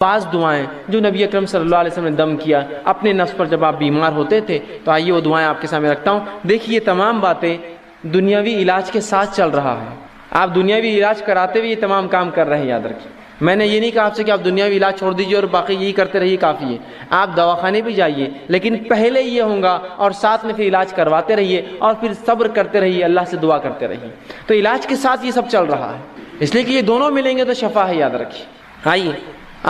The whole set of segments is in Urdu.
بعض دعائیں جو نبی اکرم صلی اللہ علیہ وسلم نے دم کیا اپنے نفس پر جب آپ بیمار ہوتے تھے، تو آئیے وہ دعائیں آپ کے سامنے رکھتا ہوں۔ دیکھیے یہ تمام باتیں دنیاوی علاج کے ساتھ چل رہا ہے، آپ دنیاوی علاج کراتے ہوئے یہ تمام کام کر رہے ہیں، یاد رکھیے۔ میں نے یہ نہیں کہا آپ سے کہ آپ دنیاوی علاج چھوڑ دیجیے اور باقی یہی کرتے رہیے، کافی ہے۔ آپ دواخانے بھی جائیے، لیکن پہلے یہ ہوگا اور ساتھ میں پھر علاج کرواتے رہیے اور پھر صبر کرتے رہیے، اللہ سے دعا کرتے رہیے۔ تو علاج کے ساتھ یہ سب چل رہا ہے، اس لیے کہ یہ دونوں ملیں گے تو شفا ہے، یاد رکھیے۔ آئیے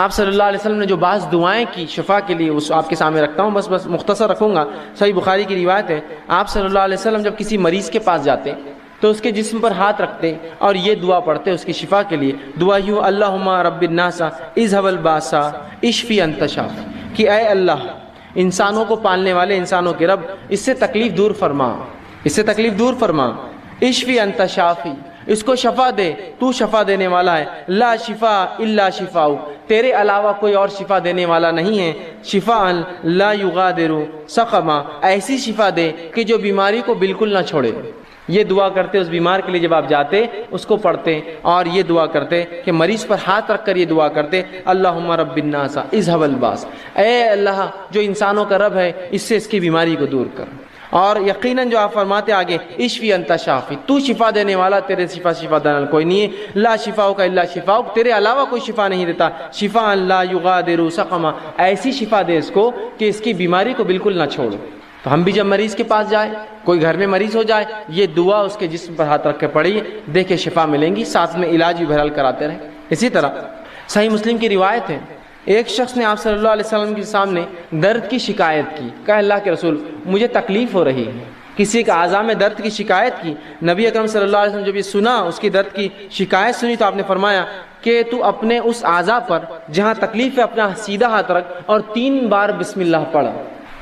آپ صلی اللہ علیہ وسلم نے جو بعض دعائیں کی شفا کے لیے، اس آپ کے سامنے رکھتا ہوں، بس مختصر رکھوں گا۔ صحیح بخاری کی روایت ہے، آپ صلی اللہ علیہ وسلم جب کسی مریض کے پاس جاتے تو اس کے جسم پر ہاتھ رکھتے اور یہ دعا پڑھتے اس کی شفا کے لیے۔ دعا یوں، اللہم رب الناس اذھب الباس اشفی انت شافی، کہ اے اللہ انسانوں کو پالنے والے، انسانوں کے رب، اس سے تکلیف دور فرما، اس سے تکلیف دور فرما۔ اشفی انت شافی، اس کو شفا دے، تو شفا دینے والا ہے۔ لا شفا الا شفاؤ، تیرے علاوہ کوئی اور شفا دینے والا نہیں ہے۔ شفاء لا یغادر سقما، ایسی شفا دے کہ جو بیماری کو بالکل نہ چھوڑے۔ یہ دعا کرتے اس بیمار کے لیے، جب آپ جاتے اس کو پڑھتے اور یہ دعا کرتے کہ مریض پر ہاتھ رکھ کر یہ دعا کرتے، اللہم رب الناس اذھب الباس، اے اللہ جو انسانوں کا رب ہے، اس سے اس کی بیماری کو دور کر۔ اور یقیناً جو آپ فرماتے آگے، اشفی انت شافی، تو شفا دینے والا، تیرے شفا دینے کوئی نہیں ہے۔ لا شفاؤ کا الا شفاؤ، تیرے علاوہ کوئی شفا نہیں دیتا۔ شفاء لا یغادر سقما، ایسی شفا دے اس کو کہ اس کی بیماری کو بالکل نہ چھوڑو۔ تو ہم بھی جب مریض کے پاس جائیں، کوئی گھر میں مریض ہو جائے، یہ دعا اس کے جسم پر ہاتھ رکھ کے پڑھیے، دیکھے شفا ملیں گی، ساتھ میں علاج بھی بہرحال کراتے رہیں۔ اسی طرح صحیح مسلم کی روایت ہے، ایک شخص نے آپ صلی اللہ علیہ وسلم کے سامنے درد کی شکایت کی، کہا اللہ کے رسول مجھے تکلیف ہو رہی ہے، کسی کا اعضاء میں درد کی شکایت کی۔ نبی اکرم صلی اللہ علیہ وسلم جب یہ سنا، اس کی درد کی شکایت سنی، تو آپ نے فرمایا کہ تو اپنے اس اعضاء پر جہاں تکلیف ہے اپنا سیدھا ہاتھ رکھ اور 3 بار بسم اللہ پڑھ۔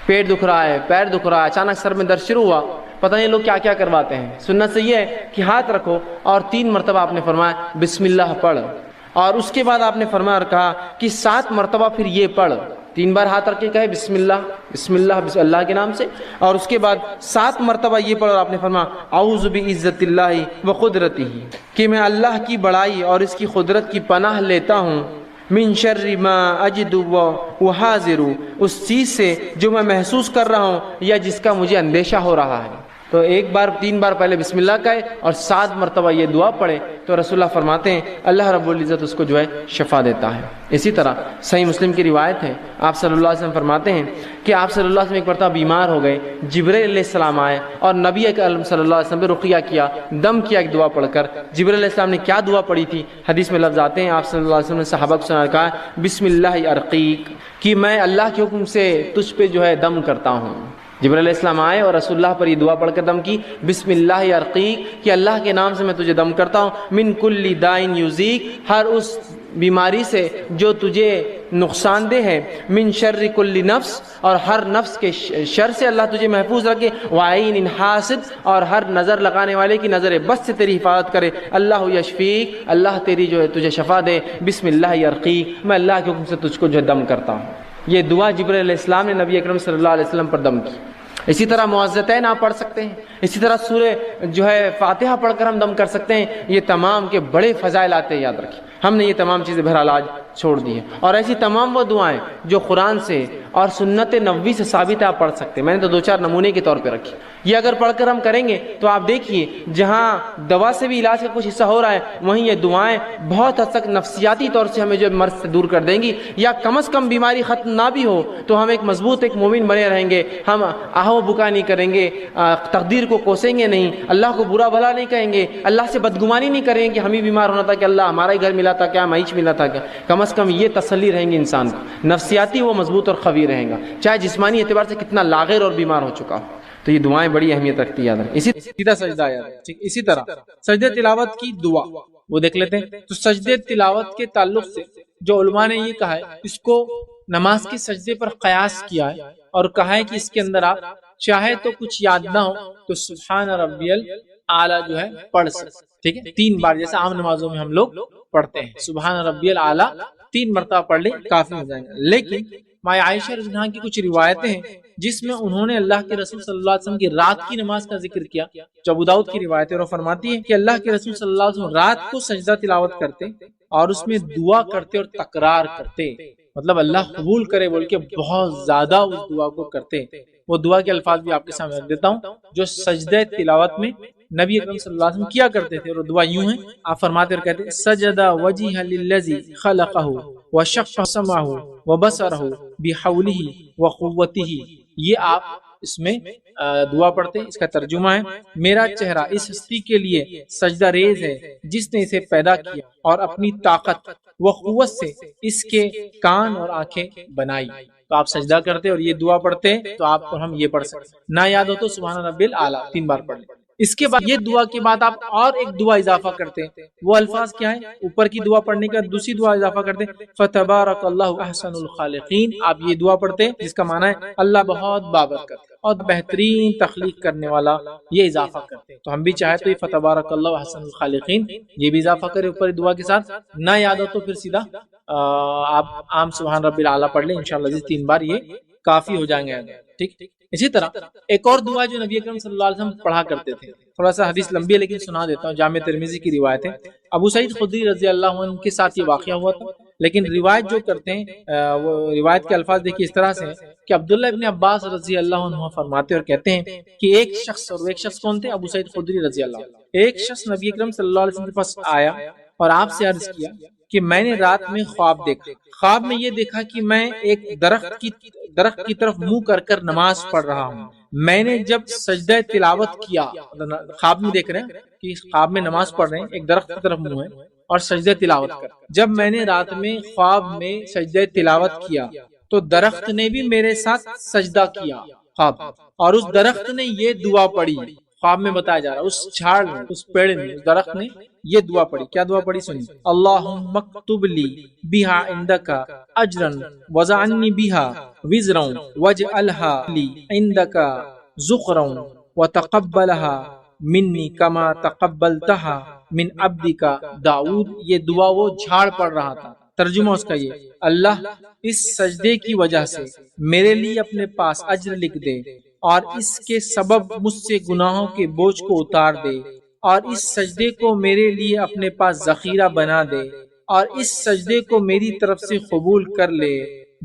پیٹ دکھ رہا ہے، پیر دکھ رہا ہے، اچانک سر میں درد شروع ہوا، پتہ نہیں لوگ کیا کیا کرواتے ہیں۔ سنت سے یہ ہے کہ ہاتھ رکھو اور 3 مرتبہ آپ نے فرمایا بسم اللہ پڑھ، اور اس کے بعد آپ نے فرمایا اور کہا کہ 7 مرتبہ پھر یہ پڑھ، 3 بار ہاتھ رکھ کے کہے بسم اللہ بسم اللہ بسم اللہ کے نام سے، اور اس کے بعد 7 مرتبہ یہ پڑھ، اور آپ نے فرمایا اعوذ بعزت اللہ وقدرتہ، کہ میں اللہ کی بڑائی اور اس کی قدرت کی پناہ لیتا ہوں، من شر ما اجد وحاذر، اس چیز سے جو میں محسوس کر رہا ہوں یا جس کا مجھے اندیشہ ہو رہا ہے۔ تو 3 بار پہلے بسم اللہ کہے اور 7 مرتبہ یہ دعا پڑھے، تو رسول اللہ فرماتے ہیں اللہ رب العزت اس کو جو ہے شفا دیتا ہے۔ اسی طرح صحیح مسلم کی روایت ہے، آپ صلی اللہ علیہ وسلم فرماتے ہیں کہ آپ صلی اللہ علیہ وسلم ایک مرتبہ بیمار ہو گئے، جبرائیل علیہ السلام آئے اور نبی اکرم صلی اللہ علیہ وسلم پہ رقیہ کیا، دم کیا ایک دعا پڑھ کر۔ جبرائیل علیہ السلام نے کیا دعا پڑھی تھی؟ حدیث میں لفظ آتے ہیں، آپ صلی اللہ علیہ وسلم نے صحابہ کو سنا، کہا بسم اللہ ارقیک، کہ میں اللہ کے حکم سے تجھ پہ جو ہے دم کرتا ہوں۔ جبرائیل علیہ السلام آئے اور رسول اللہ پر یہ دعا پڑھ کر دم کی، بسم اللہ ارقیک، کہ اللہ کے نام سے میں تجھے دم کرتا ہوں، من کل دائن یوزیک، ہر اس بیماری سے جو تجھے نقصان دہ ہے، من شر کل نفس، اور ہر نفس کے شر سے اللہ تجھے محفوظ رکھے، وعین حاسد، اور ہر نظر لگانے والے کی نظر بد سے تیری حفاظت کرے، اللہ یشفیک، اللہ تیری جو ہے تجھے شفا دے، بسم اللہ ارقیک، میں اللہ کے حکم سے تجھ کو جو ہے دم کرتا ہوں۔ یہ دعا جبرائیل علیہ السلام نے نبی اکرم صلی اللہ علیہ وسلم پر دم کی۔ اسی طرح معوذتین آپ پڑھ سکتے ہیں، اسی طرح سورہ جو ہے فاتحہ پڑھ کر ہم دم کر سکتے ہیں۔ یہ تمام کے بڑے فضائل آتے ہیں، یاد رکھیں۔ ہم نے یہ تمام چیزیں بہرحال آج چھوڑ دی ہیں، اور ایسی تمام وہ دعائیں جو قرآن سے اور سنت نبوی سے ثابت ہے آپ پڑھ سکتے ہیں۔ میں نے تو 2-4 نمونے کے طور پہ رکھی، یہ اگر پڑھ کر ہم کریں گے تو آپ دیکھیے جہاں دوا سے بھی علاج کا کچھ حصہ ہو رہا ہے، وہیں یہ دعائیں بہت حد تک نفسیاتی طور سے ہمیں جو مرض سے دور کر دیں گی، یا کم از کم بیماری ختم نہ بھی ہو تو ہم ایک مضبوط ایک مومن بنے رہیں گے۔ ہم آہو بکا نہیں کریں گے، تقدیر کو کوسیں گے نہیں، اللہ کو برا بھلا نہیں کہیں گے، اللہ سے بدگمانی نہیں کریں گے کہ ہم ہی بیمار ہونا تھا کہ اللہ ہمارا ہی گھر ملا تھا کیا، مائچ ملا تھا کیا۔ کم از کم یہ تسلی رہیں گے انسان کو، نفسیاتی وہ مضبوط اور قوی رہیں گا، چاہے جسمانی اعتبار سے کتنا لاغر اور بیمار ہو چکا ہو۔ تو یہ دعائیں بڑی اہمیت رکھتی ہے، یاد رکھیں۔ اسی سیدھا سجدہ ٹھیک، اسی طرح سجدہ تلاوت کی دعا وہ دیکھ لیتے ہیں۔ تو سجدہ تلاوت کے تعلق سے جو علماء نے یہ کہا ہے، اس کو نماز کے سجدے پر قیاس کیا ہے اور کہا ہے کہ اس کے اندر آپ چاہے تو کچھ یاد نہ ہو تو سبحان ربی الاعلیٰ جو ہے پڑھ سکتے، ٹھیک ہے، 3 بار، جیسے عام نمازوں میں ہم لوگ پڑھتے ہیں سبحان ربی الاعلیٰ 3 مرتبہ پڑھ لیں کافی ہو جائیں گے۔ لیکن ماں عائشہ رضی اللہ عنہا کی کچھ روایتیں ہیں جس میں انہوں نے اللہ کے رسول صلی اللہ علیہ وسلم کی رات کی نماز کا ذکر کیا، جو ابو داؤد کی روایت ہے، اور فرماتی ہے کہ اللہ کے رسول صلی اللہ علیہ وسلم رات کو سجدہ تلاوت کرتے اور اس میں دعا کرتے اور تکرار کرتے مطلب اللہ قبول کرے بول کے بہت زیادہ اس دعا کو کرتے. وہ دعا کے الفاظ بھی آپ کے سامنے رکھ دیتا ہوں جو سجدہ تلاوت میں نبی اکرم صلی اللہ علیہ وسلم کیا کرتے تھے. اور دعا یوں ہے، آپ فرماتے اور کہتے ہیں سجد وجہ للذی خلقہ وشق سمعہ وبصرہ بحولہ وقوتہ. یہ آپ اس میں دعا پڑھتے ہیں. اس کا ترجمہ ہے میرا چہرہ اس ہستی کے لیے سجدہ ریز ہے جس نے اسے پیدا کیا اور اپنی طاقت و قوت سے اس کے کان اور آنکھیں بنائی. تو آپ سجدہ کرتے اور یہ دعا پڑھتے ہیں تو آپ کو ہم یہ پڑھ سکتے. نہ یاد ہو تو سبحان ربی الاعلیٰ 3 بار پڑھ لیں. اس کے بعد یہ دعا کے بعد آپ اور ایک دعا اضافہ کرتے ہیں. وہ الفاظ کیا ہے؟ اوپر کی دعا پڑھنے کا دوسری دعا اضافہ کرتے ہیں فتبارک اللہ احسن الخالقین. آپ یہ دعا پڑھتے ہیں جس کا معنی ہے اللہ بہت بابرکت اور بہترین تخلیق کرنے والا. یہ اضافہ کرتے ہیں. تو ہم بھی چاہے تو یہ فتبارک اللہ احسن الخالقین یہ بھی اضافہ کریں اوپر دعا کے ساتھ. نہ یاد ہو تو پھر سیدھا آپ عام سبحان ربی الاعلیٰ پڑھ لیں. انشاءاللہ 3 بار یہ کافی ہو جائیں گے. ٹھیک. اسی طرح ایک اور دعا جو نبی اکرم صلی اللہ علیہ وسلم پڑھا کرتے تھے، تھوڑا سا حدیث لمبی ہے لیکن سنا دیتا ہوں. جامع ترمذی کی روایت ہے. ابو سعید خدری رضی اللہ عنہ کے ساتھ یہ واقعہ ہوا تھا، لیکن روایت جو کرتے ہیں وہ روایت کے الفاظ دیکھیے اس طرح سے کہ عبداللہ ابن عباس رضی اللہ عنہ فرماتے اور کہتے ہیں کہ ایک شخص، اور ایک شخص کون تھے؟ ابو سعید خدری رضی اللہ عنہ. ایک شخص نبی اکرم صلی اللہ علیہ وسلم کے پاس آیا اور آپ سے عرض کیا کہ میں نے رات میں خواب دیکھا. خواب میں یہ دیکھا کہ میں ایک درخت کی طرف منہ کر کر نماز پڑھ رہا ہوں. میں نے جب سجدہ تلاوت کیا، خواب میں دیکھ رہے ہیں کہ خواب میں نماز پڑھ رہے ہیں، ایک درخت کی طرف منہ ہے اور سجدہ تلاوت کر. جب میں نے رات میں خواب میں سجدہ تلاوت کیا تو درخت نے بھی میرے ساتھ سجدہ کیا خواب، اور اس درخت نے یہ دعا پڑھی. خواب میں بتایا جا رہا ہے اس جھاڑ نے، اس پیڑ نے، اس درخت نے یہ دعا پڑھی. کیا دعا پڑھی سنیے. اللہم اکتب لی بہا عندک اجرا وزعنی بہا وزرا واجعلہا لی عندک ذخرا وتقبلہا منی کما تقبلتہا من عبدک داؤد. یہ دعا وہ جھاڑ پڑھ رہا تھا. ترجمہ اس کا یہ، اللہ اس سجدے کی وجہ سے میرے لیے اپنے پاس اجر لکھ دے اور اس کے سبب مجھ سے گناہوں کے بوجھ کو اتار دے، اور اس سجدے کو میرے لیے اپنے پاس ذخیرہ بنا دے، اور اس سجدے کو میری طرف سے قبول کر لے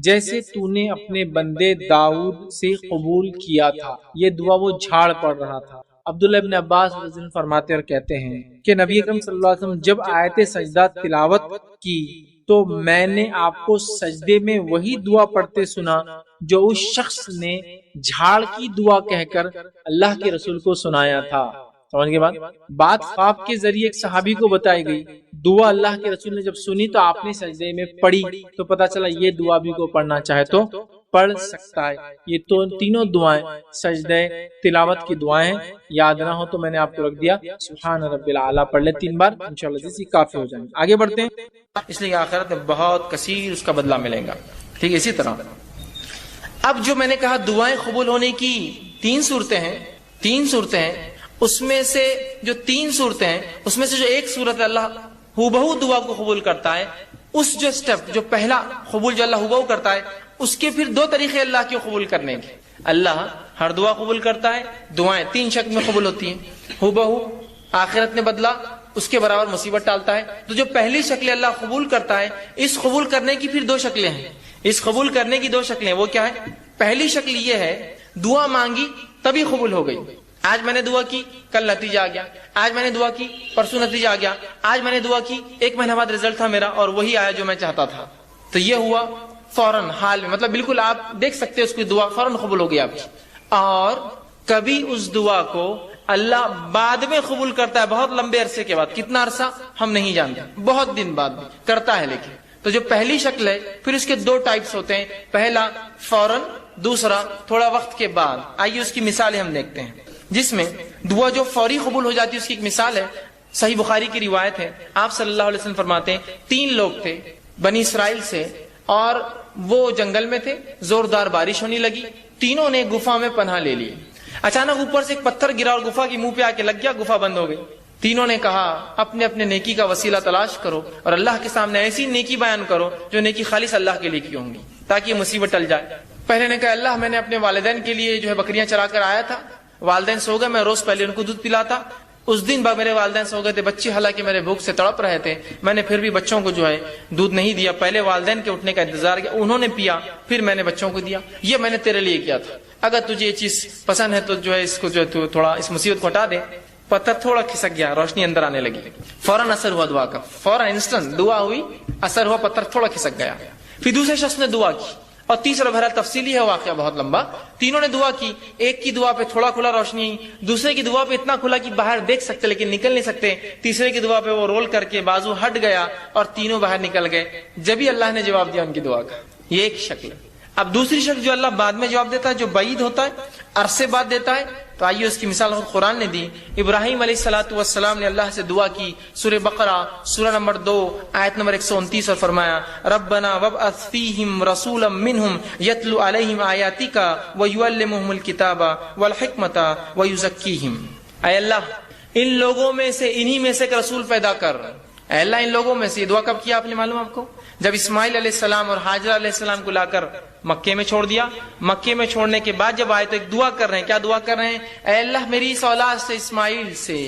جیسے تو نے اپنے بندے داؤد سے قبول کیا تھا. یہ دعا وہ جھاڑ پڑھ رہا تھا. عبداللہ ابن عباس رضی اللہ عنہ فرماتے اور کہتے ہیں کہ نبی اکرم صلی اللہ علیہ وسلم جب آیت سجدہ تلاوت کی تو میں نے آپ کو سجدے میں وہی دعا پڑھتے سنا جو اس شخص نے جھاڑ کی دعا کہہ کر اللہ کے رسول کو سنایا تھا. سمجھ کے بات خواب کے ذریعے ایک صحابی کو بتائی گئی دعا اللہ کے رسول نے جب سنی تو آپ نے سجدے میں پڑھی تو پتا چلا یہ دعا بھی کو پڑھنا چاہے تو پڑھ سکتا ہے. یہ تو تینوں دعائیں سجدہ تلاوت کی دعائیں ہیں. یاد نہ ہو تو میں نے آپ کو رکھ دیا سبحان ربی الاعلیٰ پڑھ لیں 3 بار، انشاءاللہ اسی کافی ہو جائیں گے. آگے بڑھتے ہیں، اس لیے آخرت میں بہت کثیر اس کا بدلہ ملے گا. ٹھیک ہے. اسی طرح اب جو میں نے کہا دعائیں قبول ہونے کی 3 صورتیں ہیں، اس میں سے جو 3 صورتیں ہیں اس میں سے جو ایک صورت اللہ ہو دعا کو قبول کرتا ہے، اس جو سٹیپ جو پہلا قبول جو اللہ ہو کرتا ہے، اس کے پھر 2 طریقے اللہ کے قبول کرنے کے. اللہ ہر دعا قبول کرتا ہے. دعائیں 3 شکل میں قبول ہوتی ہیں. ہو آخرت میں بدلہ اس کے برابر مصیبت ڈالتا ہے. تو جو پہلی شکل اللہ قبول کرتا ہے، اس قبول کرنے کی پھر 2 شکلیں ہیں. اس قبول کرنے کی 2 شکلیں وہ کیا ہے؟ پہلی شکل یہ ہے دعا مانگی تبھی قبول ہو گئی. آج میں نے دعا کی کل نتیجہ آ گیا، آج میں نے دعا کی پرسوں نتیجہ آ گیا، آج میں نے دعا کی 1 مہینہ بعد رزلٹ تھا میرا اور وہی آیا جو میں چاہتا تھا. تو یہ ہوا فوراً حال میں، مطلب بالکل آپ دیکھ سکتے ہیں اس کی دعا فوراً قبول ہو گئی آپ کی. اور کبھی اس دعا کو اللہ بعد میں قبول کرتا ہے بہت لمبے عرصے کے بعد. کتنا عرصہ ہم نہیں جانتے، بہت دن بعد بھی کرتا ہے. لیکن تو جو پہلی شکل ہے پھر اس کے 2 ٹائپس ہوتے ہیں. پہلا فوراً، دوسرا تھوڑا وقت کے بعد. آئیے اس کی مثالیں ہم دیکھتے ہیں. جس میں دعا جو فوری قبول ہو جاتی ہے اس کی ایک مثال ہے. صحیح بخاری کی روایت ہے. آپ صلی اللہ علیہ وسلم فرماتے ہیں 3 لوگ تھے بنی اسرائیل سے اور وہ جنگل میں تھے. زوردار بارش ہونے لگی. تینوں نے گفا میں پناہ لے لی. اچانک اوپر سے ایک پتھر گرا اور گفا کی منہ پہ آ کے لگ گیا. گفا بند ہو گئی. تینوں نے کہا اپنے اپنے نیکی کا وسیلہ تلاش کرو اور اللہ کے سامنے ایسی نیکی بیان کرو جو نیکی خالص اللہ کے لیے کی ہوں گی تاکہ یہ مصیبت ٹل جائے. پہلے نے کہا اللہ میں نے اپنے والدین کے لیے جو ہے بکریاں چرا کر آیا تھا، والدین سو گئے، میں روز پہلے ان کو دودھ پلاتا، اس دن میرے والدین سو گئے تھے، بچے حالانکہ میرے بھوک سے تڑپ رہے تھے، میں نے پھر بھی بچوں کو جو ہے دودھ نہیں دیا، پہلے والدین کے اٹھنے کا انتظار کیا، انہوں نے پیا، پھر میں نے بچوں کو دیا، یہ میں نے تیرے لیے کیا تھا، اگر تجھے یہ چیز پسند ہے تو جو ہے اس کو جو ہے تو تھوڑا اس مصیبت کو ہٹا دے۔ پتھر تھوڑا کھسک گیا، روشنی اندر آنے لگی، فوراً اثر ہوا دعا کا، فوراً انسٹنٹ دعا ہوئی، اثر ہوا، پتھر تھوڑا کھسک گیا۔ پھر دوسرے شخص نے دعا کی، اور تیسرا بہرحال تفصیلی ہے واقعہ بہت لمبا، تینوں نے دعا کی، ایک کی دعا پہ تھوڑا کھلا روشنی، دوسرے کی دعا پہ اتنا کھلا کہ باہر دیکھ سکتے لیکن نکل نہیں سکتے، تیسرے کی دعا پہ وہ رول کر کے بازو ہٹ گیا اور تینوں باہر نکل گئے، جبھی اللہ نے جواب دیا ان کی دعا کا۔ یہ ایک شکل ہے۔ اب دوسری شکل جو اللہ بعد میں جواب دیتا ہے، جو بعید ہوتا ہے، عرصے بعد دیتا ہے، تو آئیے اس کی مثال خود قرآن نے دی۔ ابراہیم علیہ السلام نے اللہ سے دعا کی، سورہ بقرہ سورہ نمبر 2 آیت نمبر 129، اور فرمایا ربنا وابعث فیہم رسولا منہم یتلو علیہم آیاتک ویعلمہم الکتاب والحکمت ویزکیہم۔ اے اللہ ان لوگوں میں سے، انہی میں سے ایک رسول پیدا کر۔ اے اللہ ان لوگوں میں سے، یہ دعا کب کیا آپ نے معلوم آپ کو؟ جب اسماعیل علیہ السلام اور حاجرہ علیہ السلام کو لا کر مکے میں چھوڑ دیا، مکے میں چھوڑنے کے بعد جب آئے تو ایک دعا کر رہے ہیں، کیا دعا کر رہے ہیں؟ اے اللہ میری اس اولاد سے، اسماعیل سے،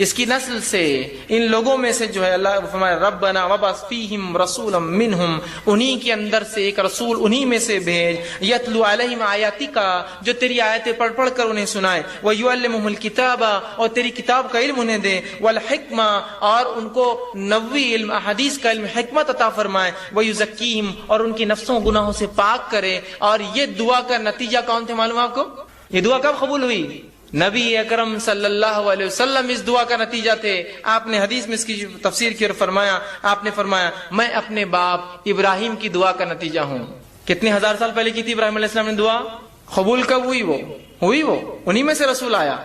اس کی نسل سے، ان لوگوں میں سے جو ہے اللہ فرمایا ربنا وابعث فیہم رسولا منہم، انہی کے اندر سے ایک رسول انہی میں سے بھیج، یتلو علیہم آیاتک، جو تیری آیتیں پڑھ پڑھ کر انہیں سنائے، ویعلمہم الکتاب، اور تیری کتاب کا علم انہیں دے، والحکمہ، اور ان کو نبوی علم، احادیث کا علم، حکمت عطا فرمائے، ویزکیہم، اور ان کی نفسوں گناہوں سے پاک کرے۔ اور یہ دعا کا نتیجہ کون تھے معلوم آپ کو؟ یہ دعا کب قبول ہوئی؟ نبی اکرم صلی اللہ علیہ وسلم اس دعا کا نتیجہ تھے۔ آپ نے حدیث میں اس کی تفسیر کی اور فرمایا، آپ نے فرمایا میں اپنے باپ ابراہیم کی دعا کا نتیجہ ہوں۔ کتنے ہزار سال پہلے کی تھی ابراہیم علیہ السلام نے دعا؟ قبول کب ہوئی؟ وہ انہی میں سے رسول آیا،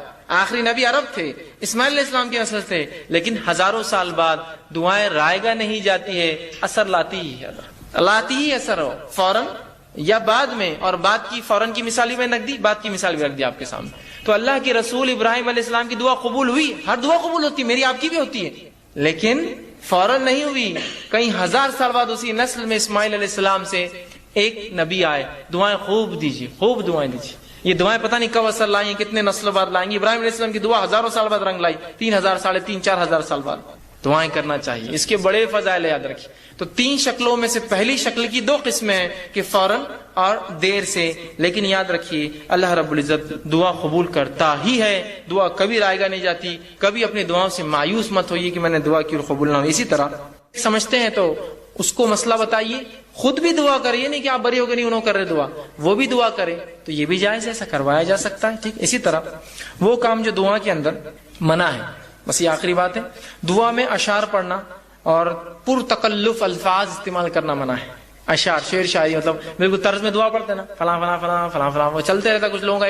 آخری نبی عرب تھے، اسماعیل علیہ السلام کی نسل تھے، لیکن ہزاروں سال بعد دعائیں رائے گاہ نہیں جاتی ہے، اثر لاتی ہی اثر ہو فوراً یا بعد میں، اور بعد کی فوراً کی مثال بھی میں رکھ دی، بعد کی مثال بھی رکھ دی آپ کے سامنے۔ تو اللہ کے رسول ابراہیم علیہ السلام کی دعا قبول ہوئی، ہر دعا قبول ہوتی ہے، میری آپ کی بھی ہوتی ہے، لیکن فوراً نہیں ہوئی، کئی ہزار سال بعد اسی نسل میں اسماعیل علیہ السلام سے ایک نبی آئے۔ دعائیں خوب دیجیے، خوب دعائیں دیجیے، یہ دعائیں پتہ نہیں کب اثر لائیں، کتنے نسلوں بعد لائیں گی۔ ابراہیم علیہ السلام کی دعا ہزاروں سال بعد رنگ لائی، 3000 3,500 4,000 سال بعد دعائیں کرنا چاہیے، اس کے بڑے فضائل یاد رکھیے۔ تو 3 شکلوں میں سے پہلی شکل کی 2 قسمیں ہیں کہ فوراً اور دیر سے، لیکن یاد رکھیے اللہ رب العزت دعا قبول کرتا ہی ہے، دعا کبھی رائے گاہ نہیں جاتی۔ کبھی اپنی دعاؤں سے مایوس مت ہوئیے کہ میں نے دعا کی اور قبول نہ ہوئی۔ اسی طرح سمجھتے ہیں تو اس کو مسئلہ بتائیے، خود بھی دعا کرے، یہ نہیں کہ آپ بری ہو گئے نہیں انہوں کر رہے دعا، وہ بھی دعا کرے تو یہ بھی جائز ہے، ایسا کروایا جا سکتا ہے، ٹھیک۔ اسی طرح وہ کام جو دعا کے اندر منع ہے، بس یہ آخری بات ہے، دعا میں اشعار پڑھنا اور پر تکلف الفاظ استعمال کرنا منع ہے۔ اشعار، شعر شاعری، مطلب بالکل طرز میں دعا پڑھتے نا، فلاں فلاں فلاں فلاں فلاں، وہ چلتے رہتا، کچھ لوگوں کا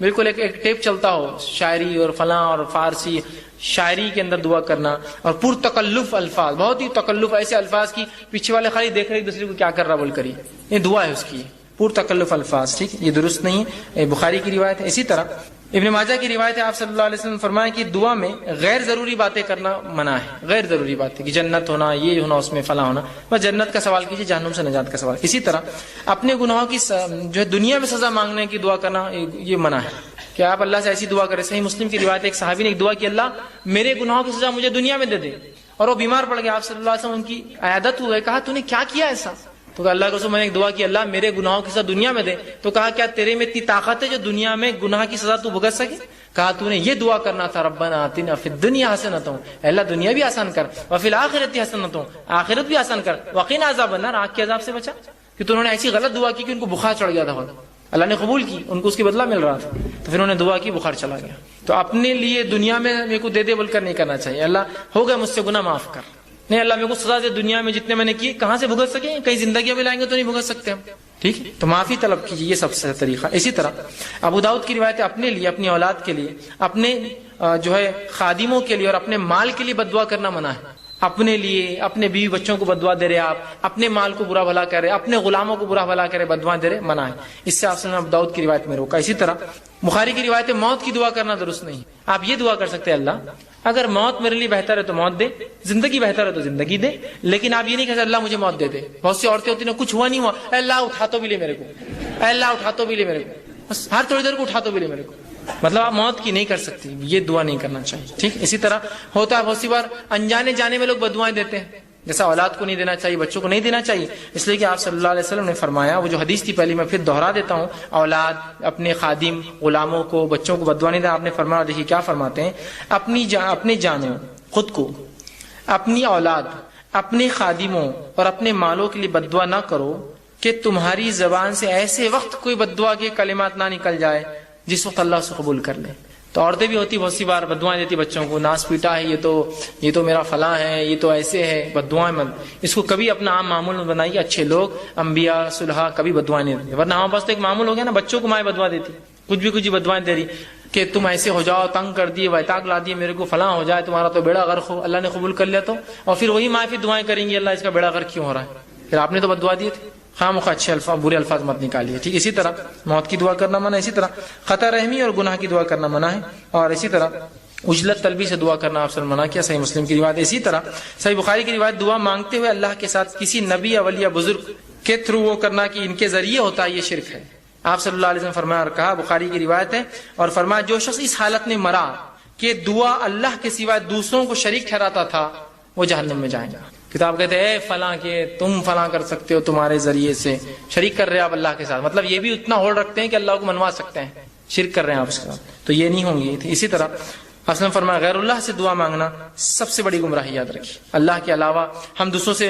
بالکل ایک ٹیپ چلتا ہو، شاعری اور فلاں اور فارسی شاعری کے اندر دعا کرنا، اور پر تکلف الفاظ، بہت ہی تکلف، ایسے الفاظ کی پیچھے والے خالی دیکھ رہے ایک دوسرے کو کیا کر رہا بول کری، یہ دعا ہے اس کی، پر تکلف الفاظ، ٹھیک، یہ درست نہیں ہے، بخاری کی روایت ہے۔ اسی طرح ابن ماجہ کی روایت ہے، آپ صلی اللہ علیہ وسلم فرمایا کہ دعا میں غیر ضروری باتیں کرنا منع ہے، غیر ضروری باتیں کہ جنت ہونا، یہ ہونا، اس میں فلاں ہونا، بس جنت کا سوال کیجیے، جہنم سے نجات کا سوال۔ اسی طرح اپنے گناہوں کی جو ہے دنیا میں سزا مانگنے کی دعا کرنا یہ منع ہے کہ آپ اللہ سے ایسی دعا کریں۔ صحیح مسلم کی روایت ہے، ایک صحابی نے ایک دعا کی، اللہ میرے گناہوں کی سزا مجھے دنیا میں دے دے، اور وہ بیمار پڑ گیا، آپ صلی اللہ علیہ وسلم ان کی عیادت ہوئے، کہا تو نے کیا کیا ایسا؟ تو کہا اللہ کے رسول میں نے ایک دعا کی، اللہ میرے گناہوں کی سزا دنیا میں دے۔ تو کہا کیا تیرے میں اتنی طاقت ہے جو دنیا میں گناہ کی سزا تو بھگت سکے؟ کہا تو نے یہ دعا کرنا تھا، ربنا آتنا فی الدنیا حسنۃ، اللہ دنیا بھی آسان کر، وفی الآخرۃ حسنۃ، آخرت بھی آسان کر، وقنا عذاب النار، آگ کے عذاب سے بچا۔ کہ انہوں نے ایسی غلط دعا کی کہ ان کو بخار چڑھ گیا تھا، اللہ نے قبول کی، ان کو اس کی بدلہ مل رہا تھا، تو پھر انہوں نے دعا کی، بخار چلا گیا۔ تو اپنے لیے دنیا میں میرے کو دے دے بول کر نہیں کرنا چاہیے، اللہ ہو گیا مجھ سے گناہ معاف کر، نہیں اللہ میرے کو سزا دے، دنیا میں جتنے میں نے کیے کہاں سے بھگت سکیں، کہیں زندگیاں بھی لائیں گے تو نہیں بھگت سکتے ہم، ٹھیک ہے، تو معافی طلب کیجیے، یہ سب سے طریقہ۔ اسی طرح ابو داؤد کی روایت ہے، اپنے لیے، اپنی اولاد کے لیے، اپنے جو ہے خادموں کے لیے اور اپنے مال کے لیے بددعا کرنا منع ہے۔ اپنے لیے، اپنے بیوی بچوں کو بددعا دے رہے آپ، اپنے مال کو برا بھلا کر رہے، اپنے غلاموں کو برا بھلا کرے، بددعا دے رہے، منع ہے، اس سے آپ نے ابو داؤد کی روایت میں روکا۔ اسی طرح بخاری کی روایت ہے، موت کی دعا کرنا درست نہیں، آپ یہ دعا کر سکتے ہیں اللہ اگر موت میرے لیے بہتر ہے تو موت دے، زندگی بہتر ہے تو زندگی دے، لیکن آپ یہ نہیں کہہ سکتے اللہ مجھے موت دے دے۔ بہت سی عورتیں ہوتی ہیں کچھ ہوا نہیں ہوا، اے اللہ اٹھا تو بھی لے میرے کو، اے اللہ اٹھا تو بھی لے میرے کو، بس ہر تھوڑی دیر کو اٹھا تو بھی لے میرے کو، مطلب آپ موت کی نہیں کر سکتی، یہ دعا نہیں کرنا چاہیے، ٹھیک۔ اسی طرح ہوتا ہے بہت سی بار انجانے جانے میں لوگ بددعائیں دیتے ہیں، جیسا اولاد کو نہیں دینا چاہیے، بچوں کو نہیں دینا چاہیے، اس لیے کہ آپ صلی اللہ علیہ وسلم نے فرمایا، وہ جو حدیث تھی پہلی میں پھر دوہرا دیتا ہوں، اولاد، اپنے خادم، غلاموں کو، بچوں کو بددعا نہیں دینا۔ آپ نے فرمایا، دیکھیے کیا فرماتے ہیں، اپنی جانوں، خود کو، اپنی اولاد، اپنے خادموں اور اپنے مالوں کے لیے بددعا نہ کرو کہ تمہاری زبان سے ایسے وقت کوئی بددعا کے کلمات نہ نکل جائے جس وقت اللہ اسے قبول کر لے۔ تو عورتیں بھی ہوتی بہت سی بار بددعائیں دیتی بچوں کو، ناس پیٹا ہے، یہ تو میرا فلاں ہے، یہ تو ایسے ہے، بددعائیں مت، اس کو کبھی اپنا عام معمول میں بنائیے۔ اچھے لوگ، انبیاء، صلحاء کبھی بددعائیں نہیں دیتے، ورنہ ہمارے پاس تو ایک معمول ہو گیا نا، بچوں کو مائیں بددعا دیتی، کچھ بددعائیں دے رہی کہ تم ایسے ہو جاؤ، تنگ کر دیے، ویتاق لا دیے، میرے کو فلاں ہو جائے، تمہارا تو بیڑا غرق ہو، اللہ نے قبول کر لیا تو، اور پھر وہی مائیں پھر دعائیں کریں گی، اللہ اس کا بیڑا غرق کیوں ہو رہا ہے، پھر آپ نے تو بددعا دی تھی۔ خام خواہ اچھے الفاظ، برے الفاظ مت نکالیے، ٹھیک۔ اسی طرح موت کی دعا کرنا منع ہے، اسی طرح خطا رحمی اور گناہ کی دعا کرنا منع ہے، اور اسی طرح عجلت طلبی سے دعا کرنا آپ سے منع کیا، صحیح مسلم کی روایت۔ اسی طرح صحیح بخاری کی روایت، دعا مانگتے ہوئے اللہ کے ساتھ کسی نبی یا ولی یا بزرگ کے تھرو وہ کرنا کہ ان کے ذریعے ہوتا ہے، یہ شرک ہے۔ آپ صلی اللہ علیہ وسلم فرمایا اور کہا، بخاری کی روایت ہے، اور فرمایا جو شخص اس حالت میں مرا کہ دعا اللہ کے سوا دوسروں کو شریک ٹھہراتا تھا، وہ جہنم میں جائیں گا۔ کتاب کہتے ہیں، اے فلاں کے تم فلاں کر سکتے ہو، تمہارے ذریعے سے شریک کر رہے ہیں آپ اللہ کے ساتھ، مطلب یہ بھی اتنا ہولڈ رکھتے ہیں کہ اللہ کو منوا سکتے ہیں، شرک کر رہے ہیں آپ اس کے ساتھ، تو یہ نہیں ہوں گی۔ اسی طرح اصل فرمایا، غیر اللہ سے دعا مانگنا سب سے بڑی گمراہی، یاد رکھیے۔ اللہ کے علاوہ ہم دوسروں سے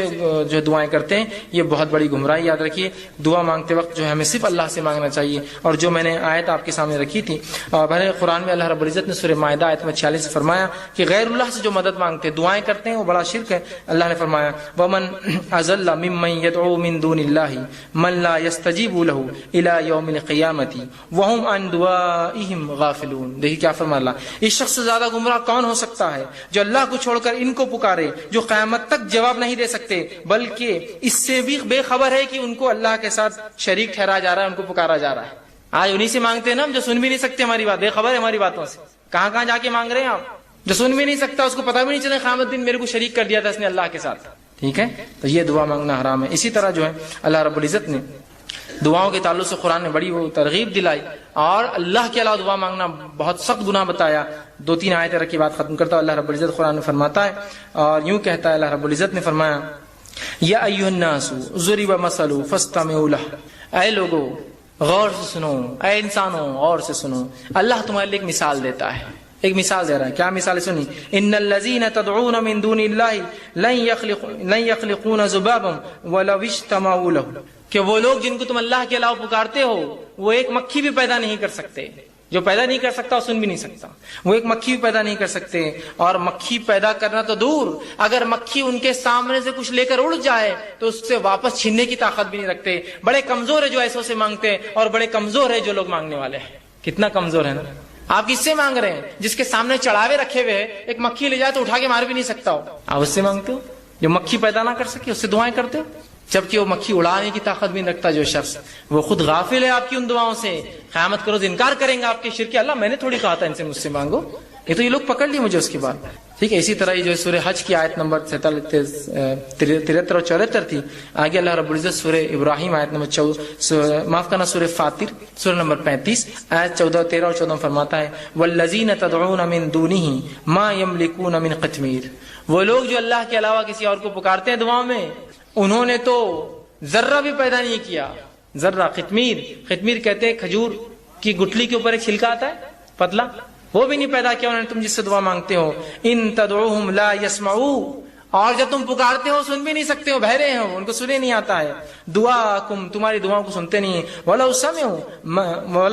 جو دعائیں کرتے ہیں، یہ بہت بڑی گمراہی، یاد رکھیے۔ دعا مانگتے وقت جو ہے ہمیں صرف اللہ سے مانگنا چاہیے، اور جو میں نے آیت آپ کے سامنے رکھی تھی، بھلے قرآن میں اللہ رب العزت نے سورہ مائدہ آیت میں 46 سے فرمایا کہ غیر اللہ سے جو مدد مانگتے ہیں، دعائیں کرتے ہیں، وہ بڑا شرک ہے۔ اللہ نے فرمایا، وَمَنْ أَضَلَّ مِمَّنْ يَدْعُو مِنْ دُونِ اللَّهِ مَنْ لَا يَسْتَجِيبُ لَهُ إِلَى يَوْمِ الْقِيَامَةِ وَهُمْ عَنْ دُعَائِهِمْ غَافِلُونَ۔ دیکھیے کیا فرمایا اللہ، اس شخص سے زیادہ گمراہ کون ہو سکتا ہے جو اللہ کو چھوڑ کر ان کو پکارے، جو قیامت تک جواب نہیں دے سکتے، بلکہ اس سے بھی بے خبر ہے کہ ان کو اللہ کے ساتھ شریک ٹھہرایا جا رہا ہے، ان کو پکارا جا رہا ہے۔ آج انہی سے مانگتے ہیں نا ہم، جو سن بھی نہیں سکتے ہماری بات، بے خبر ہے ہماری باتوں سے، کہاں کہاں جا کے مانگ رہے ہیں آپ، جو سن بھی نہیں سکتا، اس کو پتہ بھی نہیں چلے قیامت دن میرے کو شریک کر دیا تھا اس نے اللہ کے ساتھ، ٹھیک ہے۔ تو یہ دعا مانگنا حرام ہے۔ اسی طرح جو ہے اللہ رب العزت نے دعاؤں کے تعلق سے قرآن نے بڑی وہ ترغیب دلائی، اور اللہ کے علاوہ دعا مانگنا بہت سخت گناہ بتایا۔ 2-3 آیتیں رکھ کے بات ختم کرتا ہوں۔ اللہ رب العزت قرآن میں فرماتا ہے، اور یوں کہتا ہے اللہ رب العزت نے فرمایا، یا ایھا الناس ضرب مثل فاستمعوا لہ، اے لوگوں غور سے سنو، اے انسانوں غور سے سنو، اللہ تمہارے لیے ایک مثال دیتا ہے، ایک مثال دے رہا ہے۔ کیا مثال سنی؟ ان الذین تدعون من دون اللہ لن یخلقون ذبابا ولو اجتمعوا لہ، کہ وہ لوگ جن کو تم اللہ کے علاوہ پکارتے ہو، وہ ایک مکھی بھی پیدا نہیں کر سکتے۔ جو پیدا نہیں کر سکتا وہ سن بھی نہیں سکتا، وہ ایک مکھی بھی پیدا نہیں کر سکتے، اور مکھی پیدا کرنا تو دور، اگر مکھی ان کے سامنے سے کچھ لے کر اڑ جائے تو اس سے واپس چھیننے کی طاقت بھی نہیں رکھتے۔ بڑے کمزور ہے جو ایسوں سے مانگتے ہیں، اور بڑے کمزور ہے جو لوگ مانگنے والے ہیں۔ کتنا کمزور ہے نا، آپ کس سے مانگ رہے ہیں؟ جس کے سامنے چڑھاوے رکھے ہوئے ہیں، ایک مکھی لے جائے تو اٹھا کے مار بھی نہیں سکتا ہو، آپ اس سے مانگتے ہو؟ جو مکھی پیدا نہ کر سکے اس سے دعائیں کرتے ہو، جبکہ وہ مکھی اڑانے کی طاقت بھی نہیں رکھتا جو شخص، وہ خود غافل ہے آپ کی ان دعاؤں سے۔ قیامت کا روز انکار کریں گا آپ کے شرک، اللہ میں نے تھوڑی کہا تھا ان سے مجھ سے مانگو، یہ تو یہ لوگ پکڑ لیے مجھے اس کے بعد، ٹھیک ہے۔ اسی طرح یہ جو سورہ حج کی آیت نمبر 73 اور 74 تھی، آگے اللہ رب العزت سورہ ابراہیم آیت نمبر معاف کرنا سورہ فاطر سورہ نمبر 35 آیت 14، 13 اور 14 میں فرماتا ہے، والذین تدعون من دونہ ما یملکون من قطمیر، وہ لوگ جو اللہ کے علاوہ کسی اور کو پکارتے ہیں دعاؤں میں، انہوں نے تو ذرہ بھی پیدا نہیں کیا۔ ذرہ، قطمیر، قطمیر کہتے ہیں کھجور کی گٹلی کے اوپر ایک چھلکا آتا ہے پتلا، وہ بھی نہیں پیدا کیا انہوں نے، تم جس سے دعا مانگتے ہو۔ ان تدعوہم لا یسمعوا، اور جب تم پکارتے ہو سن بھی نہیں سکتے ہو، بہرے ہیں، ان کو سنے نہیں آتا ہے۔ دعاکم، تمہاری دعاؤں کو سنتے نہیں ہیں۔ ولو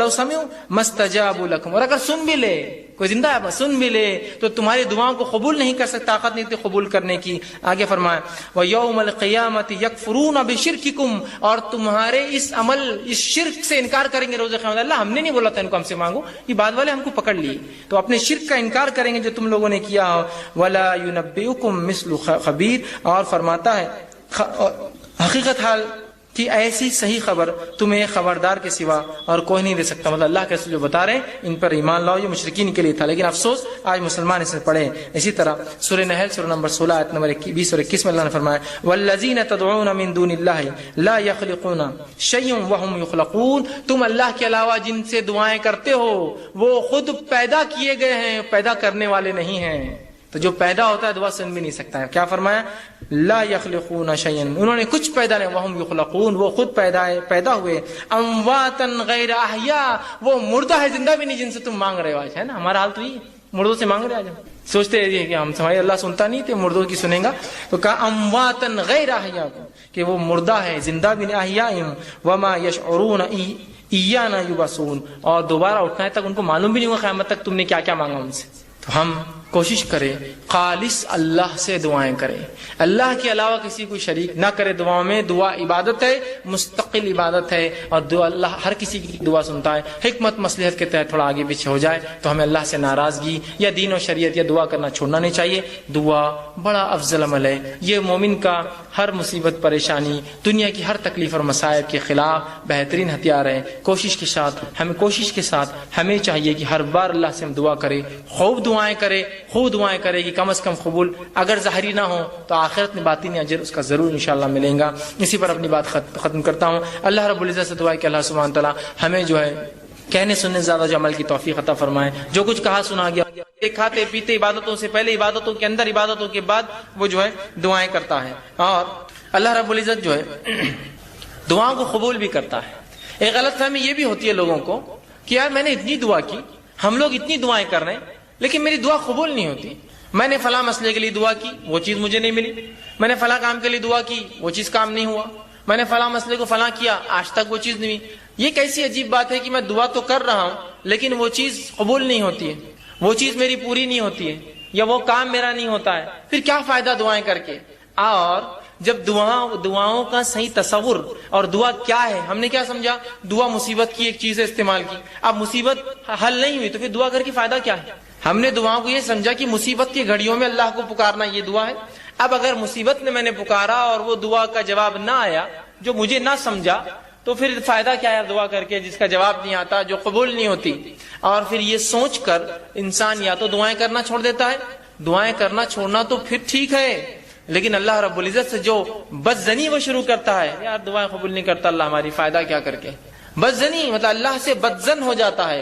سمعوا ما استجابوا لکم، اور اگر سن بھی لے، کوئی زندہ ہے سن بھی لے تو تمہاری دعاؤں کو قبول نہیں کر سکتا، طاقت نہیں تھی قبول کرنے کی۔ آگے فرمایا، وَيَوْمَ الْقِيَامَةِ يَكْفُرُونَ بِشِرْكِكُمْ، اور تمہارے اس عمل، اس شرک سے انکار کریں گے روز قیامت۔ اللہ ہم نے نہیں بولا تھا ان کو ہم سے مانگو، یہ بعد والے ہم کو پکڑ لیے، تو اپنے شرک کا انکار کریں گے جو تم لوگوں نے کیا ہو۔ وَلَا يُنَبِّئُكُمْ مِثْلُ خَبِيرٍ، اور فرماتا ہے حقیقت حال کہ ایسی صحیح خبر تمہیں خبردار کے سوا اور کوئی نہیں دے سکتا. مطلب اللہ کے رسول جو بتا رہے ہیں ان پر ایمان لاؤ. یہ مشرکین کے لیے تھا، لیکن افسوس آج مسلمان اسے پڑھیں. اسی طرح سورہ نحل سورہ نمبر 16 آیت نمبر 20 اور 21 میں اللہ نے فرمایا والذین تدعون من دون اللہ لا یخلقون شیئا وهم یخلقون. تم اللہ کے علاوہ جن سے دعائیں کرتے ہو وہ خود پیدا کیے گئے ہیں، پیدا کرنے والے نہیں ہیں. تو جو پیدا ہوتا ہے دعا سن بھی نہیں سکتا ہے. کیا فرمایا؟ لا یخلقون شیئا، انہوں نے کچھ پیدا نہیں، وهم یخلقون، وہ خود پیدا ہوئے. امواتا غیر احیاء، وہ مردہ ہے، زندہ بھی نہیں جن سے تم مانگ رہے ہو. آج ہے نا ہمارا حال تو یہ مردوں سے مانگ رہے آج ہم سوچتے ہیں کہ ہم سمجھے اللہ سنتا نہیں تھے مردوں کی سنیں گا. تو کہا امواتا غیر احیاء، کہ وہ مردہ ہے زندہ بھی نہیں. احیاء وما یشعرون ایانا یبعثون، اور دوبارہ اٹھنا ہے تک ان کو معلوم بھی نہیں ہوا قیامت تک تم نے کیا کیا مانگا ان سے. تو ہم کوشش کریں خالص اللہ سے دعائیں کریں، اللہ کے علاوہ کسی کو شریک نہ کرے دعاؤں میں. دعا عبادت ہے، مستقل عبادت ہے، اور دعا اللہ ہر کسی کی دعا سنتا ہے. حکمت مصلحت کے تحت تھوڑا آگے پیچھے ہو جائے تو ہمیں اللہ سے ناراضگی یا دین و شریعت یا دعا کرنا چھوڑنا نہیں چاہیے. دعا بڑا افضل عمل ہے. یہ مومن کا ہر مصیبت پریشانی دنیا کی ہر تکلیف اور مصائب کے خلاف بہترین ہتھیار ہے. کوشش کے ساتھ ہمیں چاہیے کہ ہر بار اللہ سے ہم دعا کریں، خوب دعائیں کرے کہ کم از کم قبول اگر ظاہری نہ ہو تو آخرت میں باطنی اجر اس کا ضرور انشاءاللہ ملے گا. اسی پر اپنی بات ختم کرتا ہوں. اللہ رب العزت سے دعا ہے کہ اللہ سبحانہ تعالیٰ ہمیں جو ہے کہنے سننے زیادہ جو عمل کی توفیق عطا فرمائے. جو کچھ کہا سنا گیا کھاتے پیتے عبادتوں سے پہلے، عبادتوں کے اندر، عبادتوں کے بعد وہ جو ہے دعائیں کرتا ہے. اور اللہ رب العزت جو ہے دعاؤں کو قبول بھی کرتا ہے. ایک غلط فہمی یہ بھی ہوتی ہے لوگوں کو کہ یار میں نے اتنی دعا کی، ہم لوگ اتنی دعائیں کر رہے ہیں لیکن میری دعا قبول نہیں ہوتی. میں نے فلاں مسئلے کے لیے دعا کی، وہ چیز مجھے نہیں ملی. میں نے فلاں کام کے لیے دعا کی، وہ چیز کام نہیں ہوا. میں نے فلاں مسئلے کو فلاں کیا، آج تک وہ چیز نہیں ہوئی. یہ کیسی عجیب بات ہے کہ میں دعا تو کر رہا ہوں لیکن وہ چیز قبول نہیں ہوتی ہے، وہ چیز میری پوری نہیں ہوتی ہے، یا وہ کام میرا نہیں ہوتا ہے. پھر کیا فائدہ دعائیں کر کے؟ اور جب دعاؤں کا صحیح تصور اور دعا کیا ہے، ہم نے کیا سمجھا دعا مصیبت کی ایک چیز ہے استعمال کی. اب مصیبت حل نہیں ہوئی تو پھر دعا کر کے فائدہ کیا ہے؟ ہم نے دعاؤں کو یہ سمجھا کہ مصیبت کی گھڑیوں میں اللہ کو پکارنا یہ دعا ہے. اب اگر مصیبت میں نے پکارا اور وہ دعا کا جواب نہ آیا، جو مجھے نہ سمجھا، تو پھر فائدہ کیا ہے دعا کر کے جس کا جواب نہیں آتا، جو قبول نہیں ہوتی. اور پھر یہ سوچ کر انسان یا تو دعائیں کرنا چھوڑ دیتا ہے. دعائیں کرنا چھوڑنا تو پھر ٹھیک ہے، لیکن اللہ رب العزت سے جو بدزنی وہ شروع کرتا ہے، یار دعائیں قبول نہیں کرتا اللہ ہماری، فائدہ کیا کر کے. بدزنی مطلب اللہ سے بدزن ہو جاتا ہے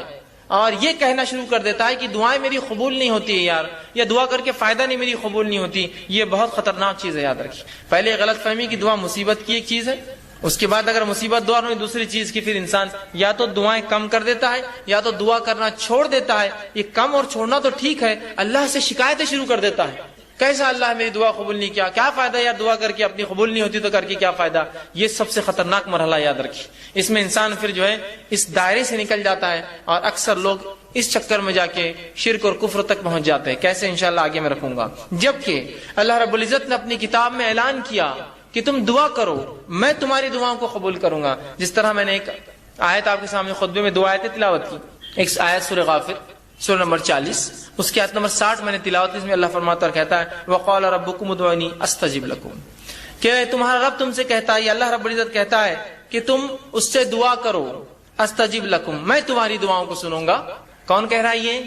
اور یہ کہنا شروع کر دیتا ہے کہ دعائیں میری قبول نہیں ہوتی ہے یار، یا دعا کر کے فائدہ نہیں میری قبول نہیں ہوتی. یہ بہت خطرناک چیز ہے، یاد رکھیے. پہلے غلط فہمی کہ دعا مصیبت کی ایک چیز ہے، اس کے بعد اگر مصیبت دعا نہیں دوسری چیز کی، پھر انسان یا تو دعائیں کم کر دیتا ہے یا تو دعا کرنا چھوڑ دیتا ہے. یہ کم اور چھوڑنا تو ٹھیک ہے، اللہ سے شکایتیں شروع کر دیتا ہے. کیسا اللہ میری دعا قبول نہیں کیا فائدہ یار دعا کر کے، اپنی قبول نہیں ہوتی تو کر کے کیا فائدہ. یہ سب سے خطرناک مرحلہ یاد رکھیے. اس میں انسان پھر جو ہے اس دائرے سے نکل جاتا ہے اور اکثر لوگ اس چکر میں جا کے شرک اور کفر تک پہنچ جاتے ہیں. کیسے انشاءاللہ آگے میں رکھوں گا. جبکہ اللہ رب العزت نے اپنی کتاب میں اعلان کیا کہ تم دعا کرو، میں تمہاری دعاؤں کو قبول کروں گا. جس طرح میں نے ایک آیت آپ کے سامنے خطبے میں 2 آیتیں تلاوت کی. ایک آیت سورہ غافر سورہ نمبر 40، اس کی آیت نمبر 60 میں نے تلاوت کی. اس میں اللہ فرماتا اور کہتا ہے وقال ربکم ادعونی استجب لکم، کہ تمہارا رب تم سے کہتا ہے، اللہ رب العزت کہتا ہے کہ تم اس سے دعا کرو، استجب لکم، میں تمہاری دعاؤں کو سنوں گا. کون کہہ رہا ہے یہ؟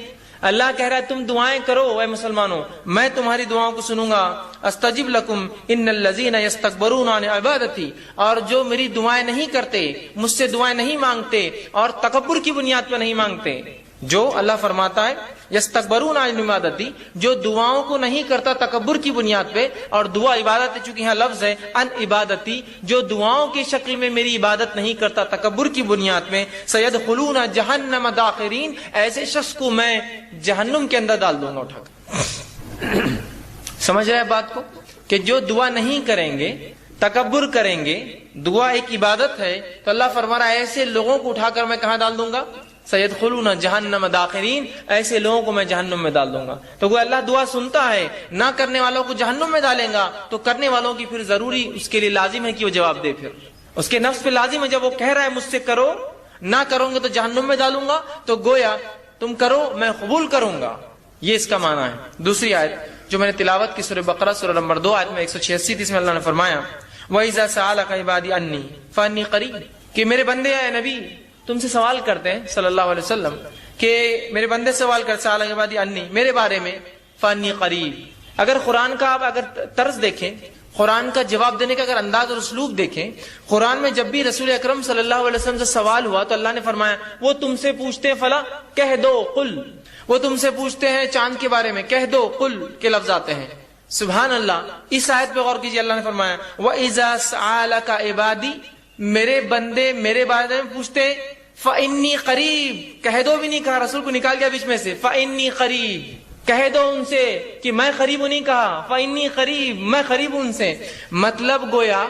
اللہ کہہ رہا ہے تم دعائیں کرو اے مسلمانوں، میں تمہاری دعاؤں کو سنوں گا. استجب لکم ان الذین یستکبرون عن عبادتی، اور جو میری دعائیں نہیں کرتے، مجھ سے دعائیں نہیں مانگتے اور تکبر کی بنیاد پر نہیں مانگتے. جو اللہ فرماتا ہے یستکبرون عن عبادتی، جو دعاؤں کو نہیں کرتا تکبر کی بنیاد پہ، اور دعا عبادت چونکہ یہاں لفظ ہے ان عبادتی، جو دعاؤں کی شکل میں میری عبادت نہیں کرتا تکبر کی بنیاد میں، سیدخلون جہنم داخرین، ایسے شخص کو میں جہنم کے اندر ڈال دوں گا اٹھا کر. سمجھ رہے ہیں بات کو؟ کہ جو دعا نہیں کریں گے، تکبر کریں گے، دعا ایک عبادت ہے، تو اللہ فرما رہا ہے ایسے لوگوں کو اٹھا کر میں کہاں ڈال دوں گا؟ سیدخلون جہنم داخرین، ایسے لوگوں کو میں جہنم میں ڈال دوں گا. تو وہ اللہ دعا سنتا ہے، نہ کرنے والوں کو جہنم میں ڈالیں گا، تو کرنے والوں کی پھر ضروری اس کے لیے لازم ہے کہ وہ جواب دے. پھر اس کے نفس پہ لازم ہے، جب وہ کہہ رہا ہے مجھ سے کرو، نہ کرو گے تو جہنم میں ڈالوں گا، تو گویا تم کرو میں قبول کروں گا. یہ اس کا معنی ہے. دوسری آیت جو میں نے تلاوت کی سورہ بقرہ سورہ نمبر 2 آیت میں 186 میں اللہ نے فرمایا وَإِذَا سَأَلَكَ عِبَادِي عَنِّي فَإِنِّي قَرِيبٌ، کہ میرے بندے اے نبی تم سے سوال کرتے ہیں صلی اللہ علیہ وسلم کہ میرے بندے سوال کرتے سَأَلَكَ عِبَادِي عَنِّي میرے بارے میں، فَإِنِّي قَرِيب۔ اگر قرآن کا آپ اگر طرز دیکھیں، قرآن کا جواب دینے کا اگر انداز اور اسلوب دیکھیں، قرآن میں جب بھی رسول اکرم صلی اللہ علیہ وسلم سے سوال ہوا تو اللہ نے فرمایا وہ تم سے پوچھتے ہیں فلا کہہ دو قل، وہ تم سے پوچھتے ہیں چاند کے بارے میں کہہ دو قل کے لفظ آتے ہیں۔ سبحان اللہ، اس آیت پہ غور کیجیے، اللہ نے فرمایا وَإِذَا سَأَلَكَ عِبَادِي میرے بندے میرے بارے میں پوچھتے ہیں فَإِنِّي قَرِيب، کہہ دو بھی نہیں کہا، رسول کو نکال گیا بیچ میں سے، فَإِنِّي قَرِيب، کہہ دو ان سے کہ میں قریب ہوں، نہیں کہا فَإِنِّي قَرِيب، میں قریب ہوں ان سے۔ مطلب گویا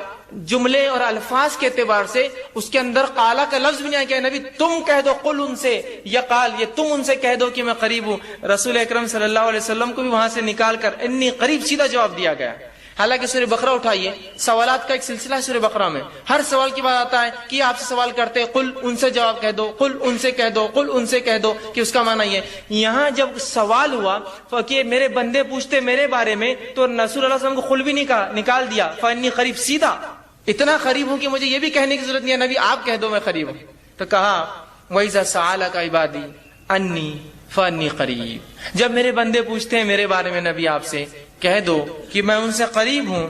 جملے اور الفاظ کے اعتبار سے اس کے اندر قالا کا لفظ بھی نہیں آیا کہ نبی تم کہہ دو قل ان سے، یا قال یہ تم ان سے کہہ دو کہ میں قریب ہوں۔ رسول اکرم صلی اللہ علیہ وسلم کو بھی وہاں سے نکال کر انی قریب سیدھا جواب دیا گیا۔ حالانکہ سورہ بقرہ اٹھائیے، سوالات کا ایک سلسلہ ہے سورہ بقرہ میں، ہر سوال کے بعد آتا ہے کہ آپ سے سوال کرتے ہیں قل ان سے جواب کہہ دو، قل ان سے کہہ دو، قل ان سے کہہ دو، کہ اس کا معنی یہ ہے۔ یہاں جب سوال ہوا کہ میرے بندے پوچھتے میرے بارے میں تو رسول اللہ صلی اللہ علیہ وسلم کو قل بھی نہیں کہا، نکال دیا فانی قریب، سیدھا اتنا قریب ہوں کہ مجھے یہ بھی کہنے کی ضرورت نہیں ہے نبی آپ کہہ دو میں قریب ہوں۔ تو کہا وَإِذَا سَأَلَكَ عِبَادِي عَنِّي فَإِنِّي قَرِيب، جب میرے بندے پوچھتے ہیں میرے بارے میں نبی آپ سے کہہ دو کہ میں ان سے قریب ہوں،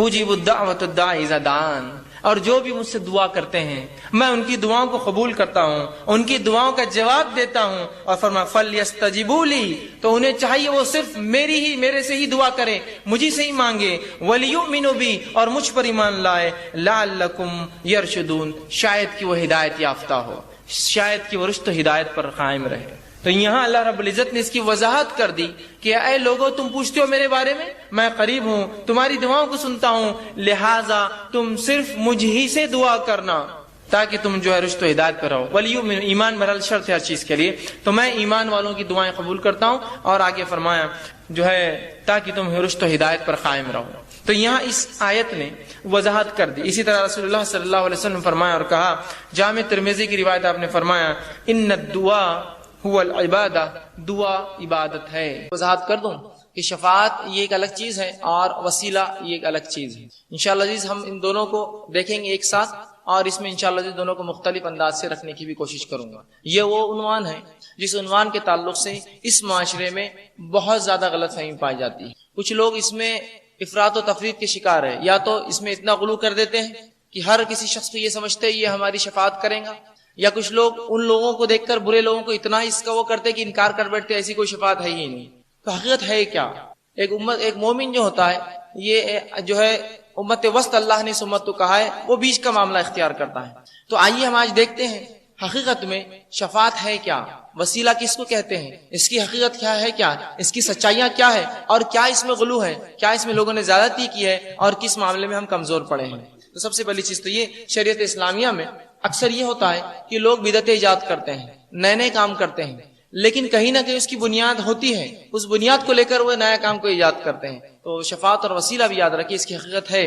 اجیب الدعوۃ الداعی اذا دعان، اور جو بھی مجھ سے دعا کرتے ہیں میں ان کی دعاؤں کو قبول کرتا ہوں، ان کی دعاؤں کا جواب دیتا ہوں۔ اور فرمایا فلیستجیبوا لی، تو انہیں چاہیے وہ صرف میرے سے ہی دعا کریں، مجھے سے ہی مانگے، ولیؤمنوا بی، اور مجھ پر ایمان لائے، لعلکم یرشدون، شاید کہ وہ ہدایت یافتہ ہو، شاید کہ وہ رشد و ہدایت پر قائم رہے۔ تو یہاں اللہ رب العزت نے اس کی وضاحت کر دی کہ اے لوگو تم پوچھتے ہو میرے بارے میں قریب ہوں، تمہاری دعاؤں کو سنتا ہوں، لہٰذا تم صرف مجھ ہی سے دعا کرنا تاکہ تم جو ہے رشد و ہدایت پر رہو۔ ولیؤمن، ایمان بہرحال شرط ہے ہر چیز کے لیے، تو میں ایمان والوں کی دعائیں قبول کرتا ہوں، اور آگے فرمایا جو ہے تاکہ تم رشد و ہدایت پر قائم رہو۔ تو یہاں اس آیت نے وضاحت کر دی۔ اسی طرح رسول اللہ صلی اللہ علیہ وسلم نے فرمایا اور کہا، جامع ترمذی کی روایت آپ نے فرمایا ان الدعاء هو العبادہ، دعا عبادت ہے۔ وضاحت کر دوں کہ شفاعت یہ ایک الگ چیز ہے اور وسیلہ یہ ایک الگ چیز ہے۔ انشاءاللہ عزیز ہم ان دونوں کو دیکھیں گے ایک ساتھ، اور اس میں انشاءاللہ عزیز دونوں کو مختلف انداز سے رکھنے کی بھی کوشش کروں گا۔ یہ وہ عنوان ہے جس عنوان کے تعلق سے اس معاشرے میں بہت زیادہ غلط فہمی پائی جاتی ہے۔ کچھ لوگ اس میں افراط و تفریط کے شکار ہے، یا تو اس میں اتنا غلو کر دیتے ہیں کہ ہر کسی شخص کو یہ سمجھتے ہیں یہ ہماری شفاعت کرے گا، یا کچھ لوگ ان لوگوں کو دیکھ کر برے لوگوں کو اتنا اس کا وہ کرتے کہ انکار کر بیٹھتے ایسی کوئی شفاعت ہے ہی نہیں۔ تو حقیقت ہے کیا؟ ایک مومن جو ہوتا ہے یہ جو ہے امت وسط اللہ نے اس امت کو کہا ہے، وہ بیچ کا معاملہ اختیار کرتا ہے۔ تو آئیے ہم آج دیکھتے ہیں حقیقت میں شفاعت ہے کیا، وسیلہ کس کو کہتے ہیں، اس کی حقیقت کیا ہے، کیا اس کی سچائیاں کیا ہے، اور کیا اس میں غلو ہے، کیا اس میں لوگوں نے زیادتی کی ہے، اور کس معاملے میں ہم کمزور پڑے ہیں۔ تو سب سے پہلی چیز تو یہ، شریعت اسلامیہ میں اکثر یہ ہوتا ہے کہ لوگ بدعتیں ایجاد کرتے ہیں، نئے کام کرتے ہیں، لیکن کہیں نہ کہیں اس کی بنیاد ہوتی ہے، اس بنیاد کو لے کر وہ نیا کام کو ایجاد کرتے ہیں۔ تو شفاعت اور وسیلہ بھی یاد رکھیے، اس کی حقیقت ہے،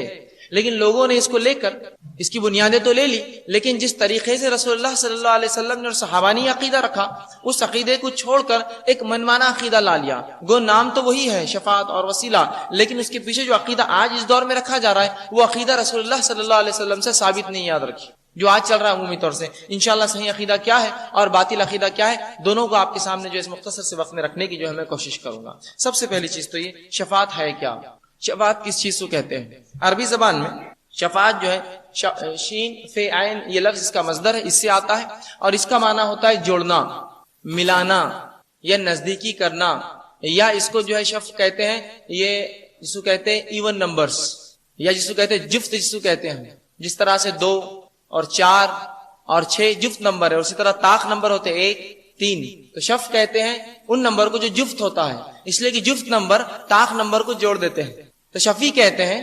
لیکن لوگوں نے اس کو لے کر اس کی بنیادیں تو لے لی، لیکن جس طریقے سے رسول اللہ صلی اللہ علیہ وسلم نے اور صحابہ نے عقیدہ رکھا، اس عقیدے کو چھوڑ کر ایک منمانا عقیدہ لا لیا۔ گو نام تو وہی ہے شفاعت اور وسیلہ، لیکن اس کے پیچھے جو عقیدہ آج اس دور میں رکھا جا رہا ہے وہ عقیدہ رسول اللہ صلی اللہ علیہ وسلم سے ثابت نہیں، یاد رکھیے۔ جو آج چل رہا ہے عمومی طور سے، انشاءاللہ صحیح عقیدہ کیا ہے اور باطل عقیدہ کیا ہے، دونوں کو آپ کے سامنے جو اس مختصر سے وقت میں رکھنے کی جو ہے میں کوشش کروں گا۔ سب سے پہلی چیز تو یہ، شفاعت ہے کیا؟ شفاعت کس چیز کو کہتے ہیں؟ عربی زبان میں شفاعت جو ہے شین فے عین، یہ لفظ اس کا مصدر ہے، اس سے آتا ہے، اور اس کا معنی ہوتا ہے جوڑنا، ملانا یا نزدیکی کرنا، یا اس کو جو ہے شف کہتے ہیں، یہ جس کو کہتے ہیں ایون نمبرز، یا جس کو کہتے ہیں جفت، جس کو کہتے ہیں جس طرح سے 2 اور 4 اور 6 جفت نمبر ہے، اسی طرح طاق نمبر ہوتے 1 3، تو شف کہتے ہیں ان نمبر کو جو جفت ہوتا ہے، اس لیے کہ جفت نمبر طاق نمبر کو جوڑ دیتے ہیں۔ تو شفیع کہتے ہیں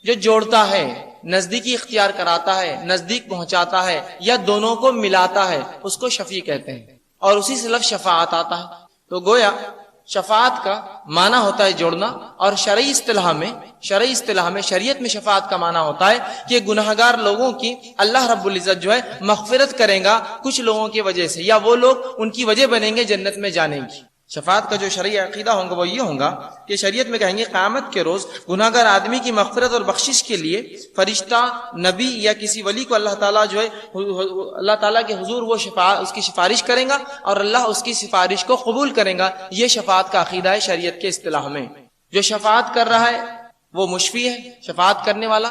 جو جوڑتا ہے، نزدیکی اختیار کراتا ہے، نزدیک پہنچاتا ہے، یا دونوں کو ملاتا ہے، اس کو شفیع کہتے ہیں، اور اسی سے لفظ شفاعت آتا ہے۔ تو گویا شفاعت کا معنی ہوتا ہے جوڑنا، اور شرعی اصطلاح میں شریعت میں شفاعت کا معنی ہوتا ہے کہ گناہگار لوگوں کی اللہ رب العزت جو ہے مغفرت کرے گا کچھ لوگوں کی وجہ سے، یا وہ لوگ ان کی وجہ بنیں گے جنت میں جانے کی۔ شفاعت کا جو شرعی عقیدہ ہوگا وہ یہ ہوگا کہ شریعت میں کہیں گے قیامت کے روز گناہ گار آدمی کی مغفرت اور بخشش کے لیے فرشتہ، نبی یا کسی ولی کو اللہ تعالیٰ جو ہے اللہ تعالیٰ کے حضور وہ اس کی سفارش کریں گا اور اللہ اس کی سفارش کو قبول کریں گا. یہ شفاعت کا عقیدہ ہے شریعت کے اصطلاح میں. جو شفاعت کر رہا ہے وہ مشفی ہے، شفاعت کرنے والا.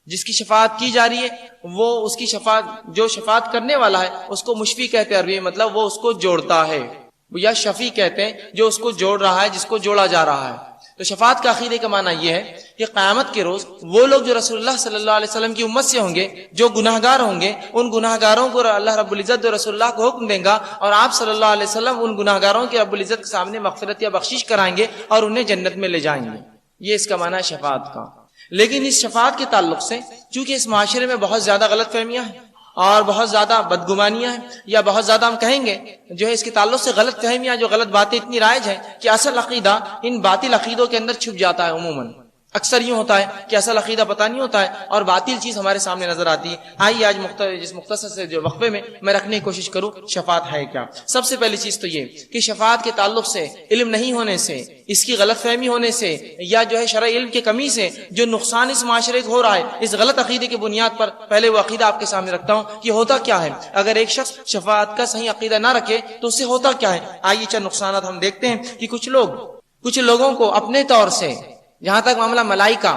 جس کی شفاعت کی جا رہی ہے وہ اس کی شفاعت، جو شفاعت کرنے والا ہے اس کو مشفی کہتے ہیں عربی میں، مطلب وہ اس کو جوڑتا ہے، یا شفیع کہتے ہیں جو اس کو جوڑ رہا ہے، جس کو جوڑا جا رہا ہے. تو شفاعت کا عقیدے کا معنی یہ ہے کہ قیامت کے روز وہ لوگ جو رسول اللہ صلی اللہ علیہ وسلم کی امت سے ہوں گے، جو گناہ گار ہوں گے، ان گناہ گاروں کو اللہ رب العزت جو رسول اللہ کو حکم دیں گا اور آپ صلی اللہ علیہ وسلم ان گناہ گاروں کے رب العزت کے سامنے مغفرت یا بخشش کرائیں گے اور انہیں جنت میں لے جائیں گے. یہ اس کا معنی ہے شفاعت کا. لیکن اس شفاعت کے تعلق سے چونکہ اس معاشرے میں بہت زیادہ غلط فہمیاں ہیں اور بہت زیادہ بدگمانیاں ہیں، یا بہت زیادہ ہم کہیں گے جو ہے اس کے تعلق سے غلط فہمیاں، جو غلط باتیں اتنی رائج ہیں کہ اصل عقیدہ ان باطل عقیدوں کے اندر چھپ جاتا ہے. عموماً اکثر یوں ہوتا ہے کہ اصل عقیدہ پتہ نہیں ہوتا ہے اور باطل چیز ہمارے سامنے نظر آتی ہے. آئیے آج جس مختصر سے جو وقفے میں رکھنے کی کوشش کروں شفاعت ہے کیا. سب سے پہلی چیز تو یہ کہ شفاعت کے تعلق سے علم نہیں ہونے سے، اس کی غلط فہمی ہونے سے، یا جو ہے شرعی علم کی کمی سے جو نقصان اس معاشرے کو ہو رہا ہے، اس غلط عقیدے کی بنیاد پر پہلے وہ عقیدہ آپ کے سامنے رکھتا ہوں کہ ہوتا کیا ہے. اگر ایک شخص شفاعت کا صحیح عقیدہ نہ رکھے تو اس سے ہوتا کیا ہے. آئیے چند نقصانات ہم دیکھتے ہیں کہ کچھ لوگوں کو اپنے طور سے، جہاں تک معاملہ ملائکہ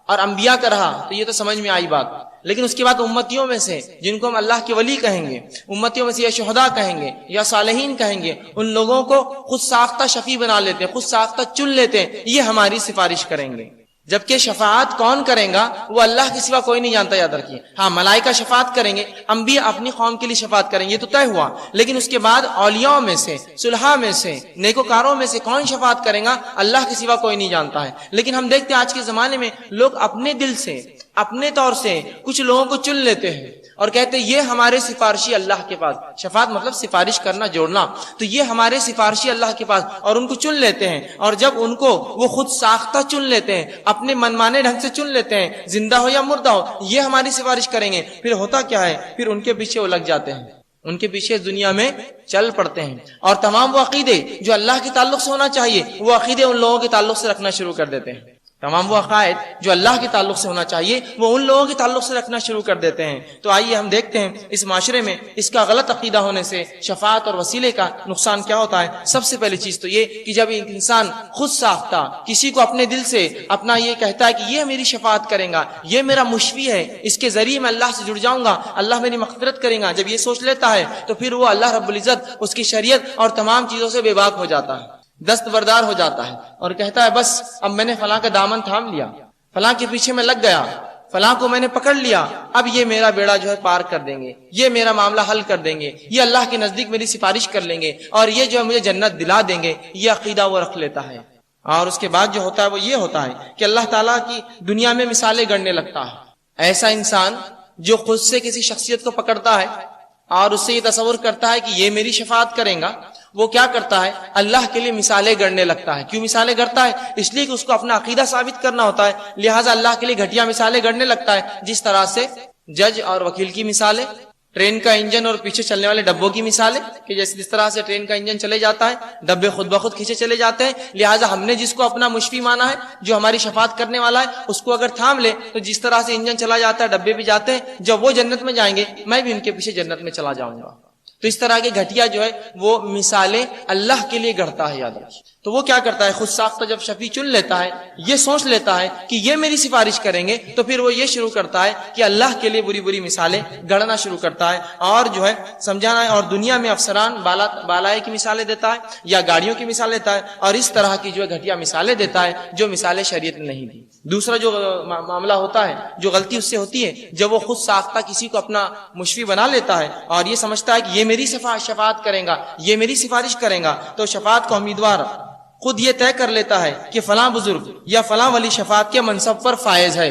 اور انبیاء کا رہا تو یہ تو سمجھ میں آئی بات، لیکن اس کے بعد امتیوں میں سے جن کو ہم اللہ کے ولی کہیں گے، امتیوں میں سے یا شہداء کہیں گے یا صالحین کہیں گے، ان لوگوں کو خود ساختہ شفیع بنا لیتے ہیں، خود ساختہ چن لیتے ہیں، یہ ہماری سفارش کریں گے. جبکہ شفاعت کون کریں گا وہ اللہ کے سوا کوئی نہیں جانتا، یاد رکھیے. ہاں ملائکہ شفاعت کریں گے، انبیاء اپنی قوم کے لیے شفاعت کریں گے، یہ تو طے ہوا. لیکن اس کے بعد اولیاء میں سے، صلحاء میں سے، نیکوکاروں میں سے کون شفاعت کرے گا اللہ کے سوا کوئی نہیں جانتا ہے. لیکن ہم دیکھتے ہیں آج کے زمانے میں لوگ اپنے دل سے، اپنے طور سے کچھ لوگوں کو چن لیتے ہیں اور کہتے ہیں یہ ہمارے سفارشی اللہ کے پاس. شفاعت مطلب سفارش کرنا، جوڑنا. تو یہ ہمارے سفارشی اللہ کے پاس، اور ان کو چن لیتے ہیں. اور جب ان کو وہ خود ساختہ چن لیتے ہیں، اپنے منمانے ڈھنگ سے چن لیتے ہیں، زندہ ہو یا مردہ ہو، یہ ہماری سفارش کریں گے. پھر ہوتا کیا ہے، پھر ان کے پیچھے وہ لگ جاتے ہیں، ان کے پیچھے دنیا میں چل پڑتے ہیں اور تمام وہ عقیدے جو اللہ کے تعلق سے ہونا چاہیے وہ عقیدے ان لوگوں کے تعلق سے رکھنا شروع کر دیتے ہیں. تمام وہ عقائد جو اللہ کے تعلق سے ہونا چاہیے وہ ان لوگوں کے تعلق سے رکھنا شروع کر دیتے ہیں. تو آئیے ہم دیکھتے ہیں اس معاشرے میں اس کا غلط عقیدہ ہونے سے شفاعت اور وسیلے کا نقصان کیا ہوتا ہے. سب سے پہلی چیز تو یہ کہ جب انسان خود ساختہ کسی کو اپنے دل سے اپنا یہ کہتا ہے کہ یہ میری شفاعت کرے گا، یہ میرا مشفی ہے، اس کے ذریعے میں اللہ سے جڑ جاؤں گا، اللہ میری مغفرت کرے گا، جب یہ سوچ لیتا ہے تو پھر وہ اللہ رب العزت اس کی شریعت اور تمام چیزوں سے بے باک ہو جاتا ہے، دستبردار ہو جاتا ہے اور کہتا ہے بس اب میں نے فلاں کا دامن تھام لیا، فلاں کے پیچھے میں لگ گیا، فلاں کو میں نے پکڑ لیا، اب یہ میرا بیڑا جو ہے پار کر دیں گے، یہ میرا معاملہ حل کر دیں گے، یہ اللہ کے نزدیک میری سفارش کر لیں گے اور یہ جو ہے مجھے جنت دلا دیں گے. یہ عقیدہ وہ رکھ لیتا ہے. اور اس کے بعد جو ہوتا ہے وہ یہ ہوتا ہے کہ اللہ تعالیٰ کی دنیا میں مثالیں گڑنے لگتا ہے. ایسا انسان جو خود سے کسی شخصیت کو پکڑتا ہے اور اس سے یہ تصور کرتا ہے کہ یہ میری شفاعت کریں گا، وہ کیا کرتا ہے اللہ کے لیے مثالیں گڑنے لگتا ہے. کیوں مثالیں گڑتا ہے؟ اس لیے کہ اس کو اپنا عقیدہ ثابت کرنا ہوتا ہے، لہٰذا اللہ کے لیے گھٹیا مثالیں گڑنے لگتا ہے. جس طرح سے جج اور وکیل کی مثالیں، ٹرین کا انجن اور پیچھے چلنے والے ڈبوں کی مثالیں، کہ جس طرح سے ٹرین کا انجن چلے جاتا ہے ڈبے خود بخود کھینچے چلے جاتے ہیں. لہٰذا ہم نے جس کو اپنا مشفی مانا ہے، جو ہماری شفاعت کرنے والا ہے، اس کو اگر تھام لے تو جس طرح سے انجن چلا جاتا ہے ڈبے بھی جاتے ہیں، جب وہ جنت میں جائیں گے میں بھی ان کے پیچھے جنت میں چلا جاؤں گا. تو اس طرح کے گھٹیا جو ہے وہ مثالیں اللہ کے لیے گڑھتا ہے. یاد رکھیے. تو وہ کیا کرتا ہے خود ساختہ جب شفیع چن لیتا ہے، یہ سوچ لیتا ہے کہ یہ میری سفارش کریں گے، تو پھر وہ یہ شروع کرتا ہے کہ اللہ کے لیے بری بری مثالیں گڑنا شروع کرتا ہے اور جو ہے سمجھانا ہے، اور دنیا میں افسران بالائے کی مثالیں دیتا ہے یا گاڑیوں کی مثال دیتا ہے اور اس طرح کی جو ہے گھٹیا مثالیں دیتا ہے جو مثالیں شریعت نے نہیں دی. دوسرا جو معاملہ ہوتا ہے، جو غلطی اس سے ہوتی ہے، جب وہ خود ساختہ کسی کو اپنا مشفی بنا لیتا ہے اور یہ سمجھتا ہے کہ یہ میری شفاعت کریں گا، یہ میری سفارش کریں گا، تو شفاعت کا امیدوار خود یہ طے کر لیتا ہے کہ فلاں بزرگ یا فلاں ولی شفاعت کے منصب پر فائز ہے.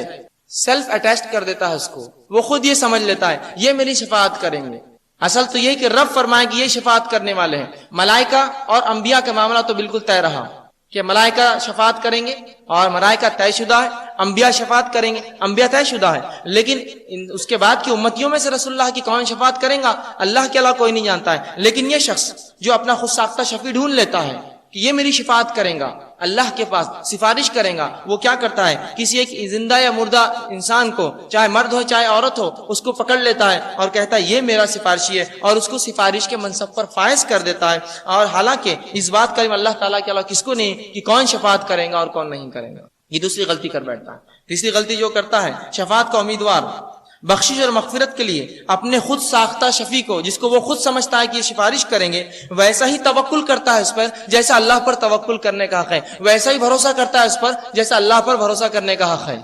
سیلف اٹیچ کر دیتا ہے اس کو، وہ خود یہ سمجھ لیتا ہے یہ میری شفاعت کریں گے. اصل تو یہ کہ رب فرمائے کہ یہ شفاعت کرنے والے ہیں. ملائکہ اور انبیاء کا معاملہ تو بالکل طے رہا کہ ملائکہ شفاعت کریں گے اور ملائکہ طے شدہ ہے، انبیاء شفاعت کریں گے، انبیاء طے شدہ ہے. لیکن اس کے بعد کی امتیوں میں سے رسول اللہ کی کون شفاعت کریں گا اللہ کے علاوہ کوئی نہیں جانتا ہے. لیکن یہ شخص جو اپنا خود ساختہ شفیع ڈھونڈ لیتا ہے کہ یہ میری شفاعت کریں گا، اللہ کے پاس سفارش کریں گا، وہ کیا کرتا ہے کسی ایک زندہ یا مردہ انسان کو، چاہے مرد ہو چاہے عورت ہو، اس کو پکڑ لیتا ہے اور کہتا ہے یہ میرا سفارشی ہے، اور اس کو سفارش کے منصب پر فائز کر دیتا ہے. اور حالانکہ اس بات کا علم اللہ تعالیٰ کے علاوہ کس کو نہیں کہ کون شفاعت کرے گا اور کون نہیں کرے گا. یہ دوسری غلطی کر بیٹھتا ہے. تیسری غلطی جو کرتا ہے، شفاعت کا امیدوار بخشش اور مغفرت کے لیے اپنے خود ساختہ شفیع کو، جس کو وہ خود سمجھتا ہے کہ یہ سفارش کریں گے، ویسا ہی توکل کرتا ہے اس پر جیسا اللہ پر توکل کرنے کا حق ہے، ویسا ہی بھروسہ کرتا ہے اس پر جیسا اللہ پر بھروسہ کرنے کا حق ہے.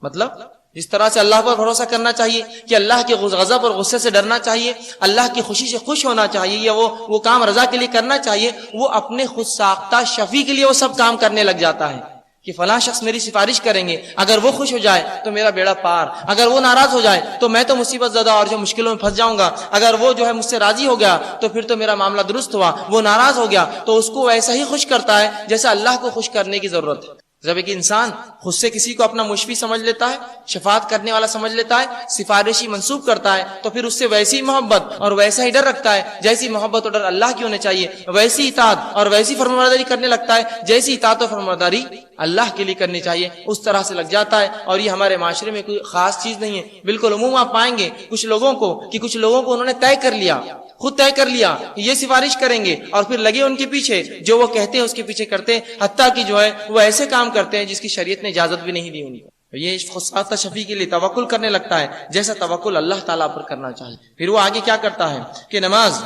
مطلب جس طرح سے اللہ پر بھروسہ کرنا چاہیے کہ اللہ کے غضب اور غصے سے ڈرنا چاہیے، اللہ کی خوشی سے خوش ہونا چاہیے، یا وہ کام رضا کے لیے کرنا چاہیے، وہ اپنے خود ساختہ شفیع کے لیے وہ سب کام کرنے لگ جاتا ہے کہ فلاں شخص میری سفارش کریں گے، اگر وہ خوش ہو جائے تو میرا بیڑا پار، اگر وہ ناراض ہو جائے تو میں تو مصیبت زدہ اور جو مشکلوں میں پھنس جاؤں گا، اگر وہ جو ہے مجھ سے راضی ہو گیا تو پھر تو میرا معاملہ درست ہوا، وہ ناراض ہو گیا تو اس کو ویسا ہی خوش کرتا ہے جیسا اللہ کو خوش کرنے کی ضرورت ہے. جب ایک انسان خود سے کسی کو اپنا مشفی سمجھ لیتا ہے، شفاعت کرنے والا سمجھ لیتا ہے، سفارشی منسوب کرتا ہے، تو پھر اس سے ویسی محبت اور ویسا ہی ڈر رکھتا ہے جیسی محبت اور ڈر اللہ کی ہونے چاہیے، ویسی اطاعت اور ویسی فرمانبرداری کرنے لگتا ہے جیسی اطاعت اور فرمانبرداری اللہ کے لیے کرنی چاہیے، اس طرح سے لگ جاتا ہے. اور یہ ہمارے معاشرے میں کوئی خاص چیز نہیں ہے، بالکل عموم آپ پائیں گے کچھ لوگوں کو انہوں نے طے کر لیا، خود طے کر لیا کہ یہ سفارش کریں گے، اور پھر لگے ان کے پیچھے، جو وہ کہتے ہیں اس کے پیچھے کرتے ہیں، حتیٰ کہ جو ہے وہ ایسے کام کرتے ہیں جس کی شریعت نے اجازت بھی نہیں دی ان کو. یہ خود شفیع کے لیے توکل کرنے لگتا ہے جیسا توکل اللہ تعالیٰ پر کرنا چاہیے. پھر وہ آگے کیا کرتا ہے کہ نماز،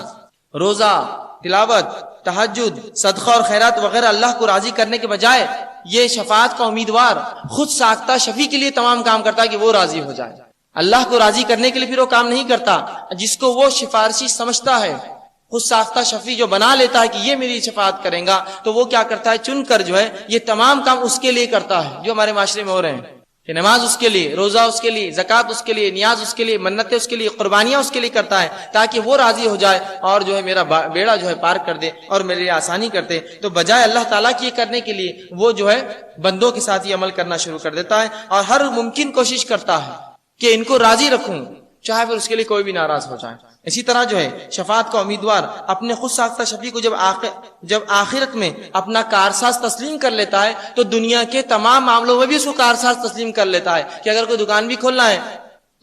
روزہ، تلاوت، تہجد، صدقہ اور خیرات وغیرہ اللہ کو راضی کرنے کے بجائے یہ شفاعت کا امیدوار خود ساختہ شفیع کے لیے تمام کام کرتا ہے کہ وہ راضی ہو جائے. اللہ کو راضی کرنے کے لیے پھر وہ کام نہیں کرتا جس کو وہ سفارشی سمجھتا ہے. خود ساختہ شفیع جو بنا لیتا ہے کہ یہ میری شفاعت کریں گا، تو وہ کیا کرتا ہے چن کر جو ہے یہ تمام کام اس کے لیے کرتا ہے جو ہمارے معاشرے میں ہو رہے ہیں کہ نماز اس کے لیے، روزہ اس کے لیے، زکوٰۃ اس کے لیے، نیاز اس کے لیے، منتیں اس کے لیے، قربانیاں اس کے لیے کرتا ہے تاکہ وہ راضی ہو جائے اور جو ہے میرا بیڑا جو ہے پار کر دے اور میرے لیے آسانی کر دے. تو بجائے اللہ تعالیٰ کی یہ کرنے کے لیے وہ جو ہے بندوں کے ساتھ یہ عمل کرنا شروع کر دیتا ہے اور ہر ممکن کوشش کرتا ہے کہ ان کو راضی رکھوں، چاہے پھر اس کے لیے کوئی بھی ناراض ہو جائے. اسی طرح جو ہے شفاعت کا امیدوار اپنے خود ساختہ شفیع کو جب آخرت میں اپنا کارساز تسلیم کر لیتا ہے تو دنیا کے تمام معاملوں میں بھی اس کو کارساز تسلیم کر لیتا ہے کہ اگر کوئی دکان بھی کھولنا ہے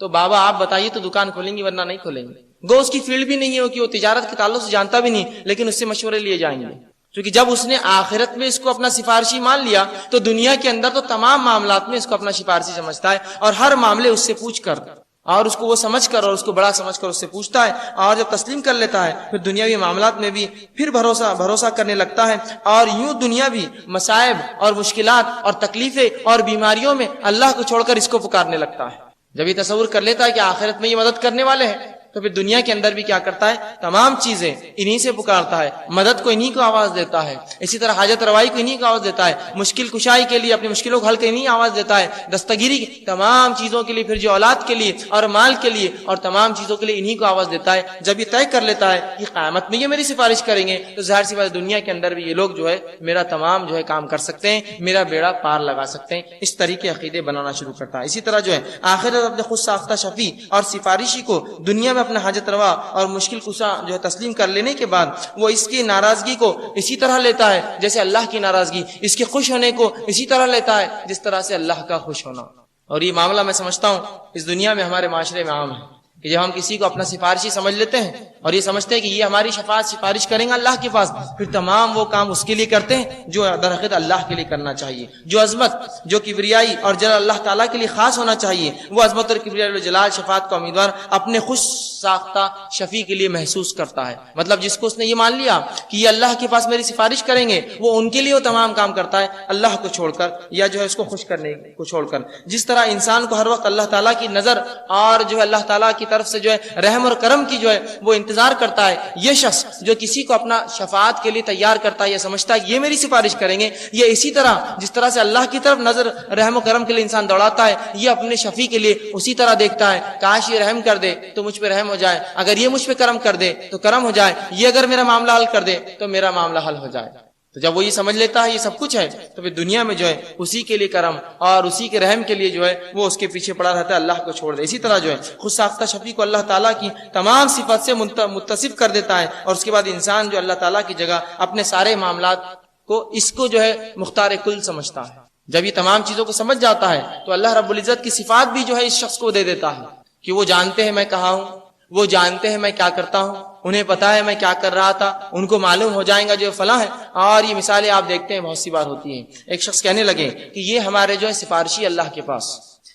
تو بابا آپ بتائیے تو دکان کھولیں گی ورنہ نہیں کھولیں گے. گو اس کی فیلڈ بھی نہیں ہے کہ وہ تجارت کے تعلق سے جانتا بھی نہیں، لیکن اس سے مشورے لیے جائیں گے، کیونکہ جب اس نے آخرت میں اس کو اپنا سفارشی مان لیا تو دنیا کے اندر تو تمام معاملات میں اس کو اپنا سفارشی سمجھتا ہے اور ہر معاملے اس سے پوچھ کر اور اس کو وہ سمجھ کر اور اس کو بڑا سمجھ کر اس سے پوچھتا ہے، اور جب تسلیم کر لیتا ہے پھر دنیاوی معاملات میں بھی پھر بھروسہ کرنے لگتا ہے، اور یوں دنیاوی مصائب اور مشکلات اور تکلیفیں اور بیماریوں میں اللہ کو چھوڑ کر اس کو پکارنے لگتا ہے. جب یہ تصور کر لیتا ہے کہ آخرت میں یہ مدد کرنے والے ہیں تو پھر دنیا کے اندر بھی کیا کرتا ہے، تمام چیزیں انہی سے پکارتا ہے، مدد کو انہی کو آواز دیتا ہے، اسی طرح حاجت روائی کو انہی کو آواز دیتا ہے، مشکل کشائی کے لیے اپنی مشکلوں کو حل کے انہی آواز دیتا ہے، دستگیری کی تمام چیزوں کے لیے، پھر جو اولاد کے لیے اور مال کے لیے اور تمام چیزوں کے لیے انہی کو آواز دیتا ہے. جب یہ طے کر لیتا ہے کہ قیامت میں یہ میری سفارش کریں گے تو ظاہر سی بات دنیا کے اندر بھی یہ لوگ جو ہے میرا تمام جو ہے کام کر سکتے ہیں، میرا بیڑا پار لگا سکتے ہیں. اس طریقے عقیدے بنانا شروع کرتا ہے. اسی طرح جو ہے آخرت اپنے خود ساختہ شفیع اور سفارشی کو دنیا میں اپنا حاجت روا اور مشکل کشا جو ہے تسلیم کر لینے کے بعد وہ اس کی ناراضگی کو اسی طرح لیتا ہے جیسے اللہ کی ناراضگی، اس کے خوش ہونے کو اسی طرح لیتا ہے جس طرح سے اللہ کا خوش ہونا. اور یہ معاملہ میں سمجھتا ہوں اس دنیا میں ہمارے معاشرے میں عام ہے کہ جب ہم کسی کو اپنا سفارشی سمجھ لیتے ہیں اور یہ سمجھتے ہیں کہ یہ ہماری سفارش کریں گا اللہ کے پاس، پھر تمام وہ کام اس کے لیے کرتے ہیں جو در حقیقت اللہ کے لیے کرنا چاہیے. جو عظمت، جو کبریائی اور جلال اللہ تعالیٰ کے لیے خاص ہونا چاہیے، وہ عظمت اور کبریائی اور جلال شفاعت کا امیدوار اپنے خود ساختہ شفیع کے لیے محسوس کرتا ہے. مطلب جس کو اس نے یہ مان لیا کہ یہ اللہ کے پاس میری سفارش کریں گے، وہ ان کے لیے وہ تمام کام کرتا ہے اللہ کو چھوڑ کر یا جو ہے اس کو خوش کرنے کو چھوڑ کر. جس طرح انسان کو ہر وقت اللہ تعالیٰ کی نظر اور جو ہے اللہ تعالیٰ کی طرف سے جو ہے رحم اور کرم کی جو ہے وہ انتظار کرتا ہے، یہ شخص جو کسی کو اپنا شفاعت کے لیے تیار کرتا ہے یا سمجھتا ہے یہ میری سفارش کریں گے، یہ اسی طرح جس طرح سے اللہ کی طرف نظر رحم و کرم کے لیے انسان دوڑاتا ہے، یہ اپنے شفیع کے لیے اسی طرح دیکھتا ہے، کاش یہ رحم کر دے تو مجھ پہ رحم ہو جائے، اگر یہ مجھ پہ کرم کر دے تو کرم ہو جائے، یہ اگر میرا معاملہ حل کر دے تو میرا معاملہ حل ہو جائے. تو جب وہ یہ سمجھ لیتا ہے یہ سب کچھ ہے تو پھر دنیا میں جو ہے اسی کے لیے کرم اور اسی کے رحم کے لیے جو ہے وہ اس کے پیچھے پڑا رہتا ہے، اللہ کو چھوڑ دے. اسی طرح جو ہے خود ساختہ شفیع کو اللہ تعالیٰ کی تمام صفات سے متصف کر دیتا ہے اور اس کے بعد انسان جو اللہ تعالیٰ کی جگہ اپنے سارے معاملات کو اس کو جو ہے مختار کل سمجھتا ہے. جب یہ تمام چیزوں کو سمجھ جاتا ہے تو اللہ رب العزت کی صفات بھی جو ہے اس شخص کو دے دیتا ہے کہ وہ جانتے ہیں میں کہاں ہوں، وہ جانتے ہیں میں کیا کرتا ہوں، انہیں پتا ہے میں کیا کر رہا تھا، ان کو معلوم ہو جائے گا جو فلاں ہے. اور یہ مثالیں آپ دیکھتے ہیں بہت سی بار ہوتی ہیں. ایک شخص کہنے لگے کہ یہ ہمارے جو ہے سفارشی اللہ کے پاس.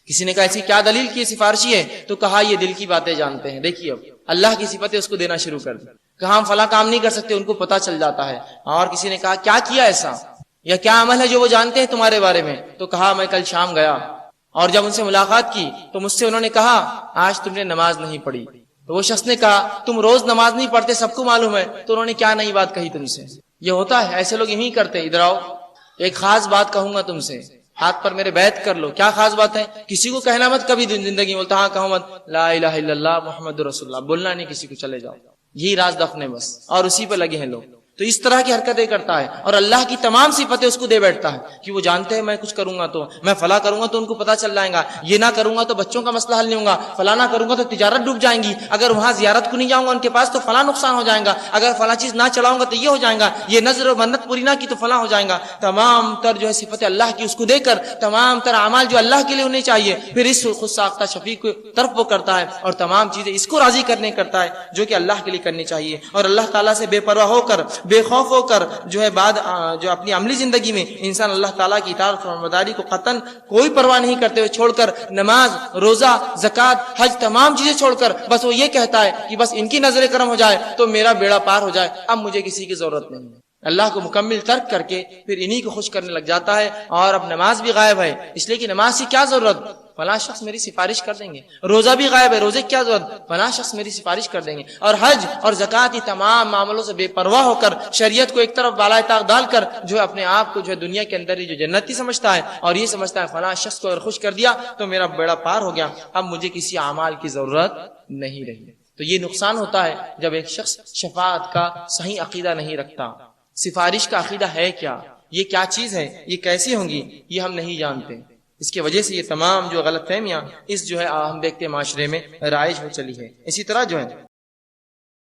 کسی نے کہا ایسی کیا دلیل کی سفارشی ہے؟ تو کہا یہ دل کی باتیں جانتے ہیں. دیکھیے اب اللہ کی صفتیں اس کو دینا شروع کر دی. کہا ہم فلاں کام نہیں کر سکتے، ان کو پتا چل جاتا ہے. اور کسی نے کہا کیا کیا ایسا، یا کیا عمل ہے جو وہ جانتے ہیں تمہارے بارے میں؟ تو کہا میں کل شام گیا اور جب ان سے ملاقات کی تو مجھ سے انہوں نے کہا آج تم نے نماز نہیں پڑھی. تو وہ شخص نے کہا تم روز نماز نہیں پڑھتے، سب کو معلوم ہے. تو انہوں نے کیا نئی بات کہی تم سے؟ یہ ہوتا ہے، ایسے لوگ یہی کرتے. ادھر آؤ، ایک خاص بات کہوں گا تم سے، ہاتھ پر میرے بیعت کر لو. کیا خاص بات ہے؟ کسی کو کہنا مت کبھی زندگی میں. بولتا ہاں کہو مت لا الہ الا اللہ محمد رسول اللہ، بولنا نہیں کسی کو، چلے جاؤ. یہی راز دفن ہے بس، اور اسی پہ لگے ہیں لوگ. تو اس طرح کی حرکتیں کرتا ہے اور اللہ کی تمام صفتیں اس کو دے بیٹھتا ہے کہ وہ جانتے ہیں میں کچھ کروں گا تو میں فلاں کروں گا تو ان کو پتا چل جائے گا، یہ نہ کروں گا تو بچوں کا مسئلہ حل نہیں ہوگا، فلاں نہ کروں گا تو تجارت ڈوب جائیں گی، اگر وہاں زیارت کو نہیں جاؤں گا ان کے پاس تو فلاں نقصان ہو جائے گا، اگر فلاں چیز نہ چلاؤں گا تو یہ ہو جائے گا، یہ نظر و منت پوری نہ کی تو فلاں ہو جائے گا. تمام تر جو ہے صفتیں اللہ کی اس کو دے کر تمام تر اعمال جو اللہ کے لیے ہونے چاہیے پھر اس خود ساختہ شفیق کی طرف وہ کرتا ہے اور تمام چیزیں اس کو راضی کرنے کرتا ہے جو کہ اللہ کے لیے کرنی چاہیے. اور اللہ تعالیٰ سے بے پرواہ ہو کر بے خوف ہو کر جو ہے بعد جو اپنی عملی زندگی میں انسان اللہ تعالیٰ کی اطاعت و فرمانبرداری کو قطعاً کوئی پرواہ نہیں کرتے ہوئے چھوڑ کر نماز، روزہ، زکوٰۃ، حج تمام چیزیں چھوڑ کر بس وہ یہ کہتا ہے کہ بس ان کی نظر کرم ہو جائے تو میرا بیڑا پار ہو جائے، اب مجھے کسی کی ضرورت نہیں ہے. اللہ کو مکمل ترک کر کے پھر انہی کو خوش کرنے لگ جاتا ہے. اور اب نماز بھی غائب ہے، اس لیے کہ نماز کی کیا ضرورت، فلاں شخص میری سفارش کر دیں گے. روزہ بھی غائب ہے، روزے کی کیا ضرورت، فلاں شخص میری سفارش کر دیں گے. اور حج اور زکوٰۃ یہ تمام معاملوں سے بے پرواہ ہو کر شریعت کو ایک طرف بالائے طاق ڈال کر جو ہے اپنے آپ کو جو ہے دنیا کے اندر ہی جو جنتی سمجھتا ہے اور یہ سمجھتا ہے فلاں شخص کو اگر خوش کر دیا تو میرا بیڑا پار ہو گیا، اب مجھے کسی اعمال کی ضرورت نہیں رہی. تو یہ نقصان ہوتا ہے جب ایک شخص شفاعت کا صحیح عقیدہ نہیں رکھتا. سفارش کا عقیدہ ہے کیا، یہ کیا چیز ہے، یہ کیسی ہوں گی، یہ ہم نہیں جانتے. اس کی وجہ سے یہ تمام جو غلط فہمیاں اس جو ہے ہم دیکھتے معاشرے میں رائج ہو چلی ہے. اسی طرح جو ہے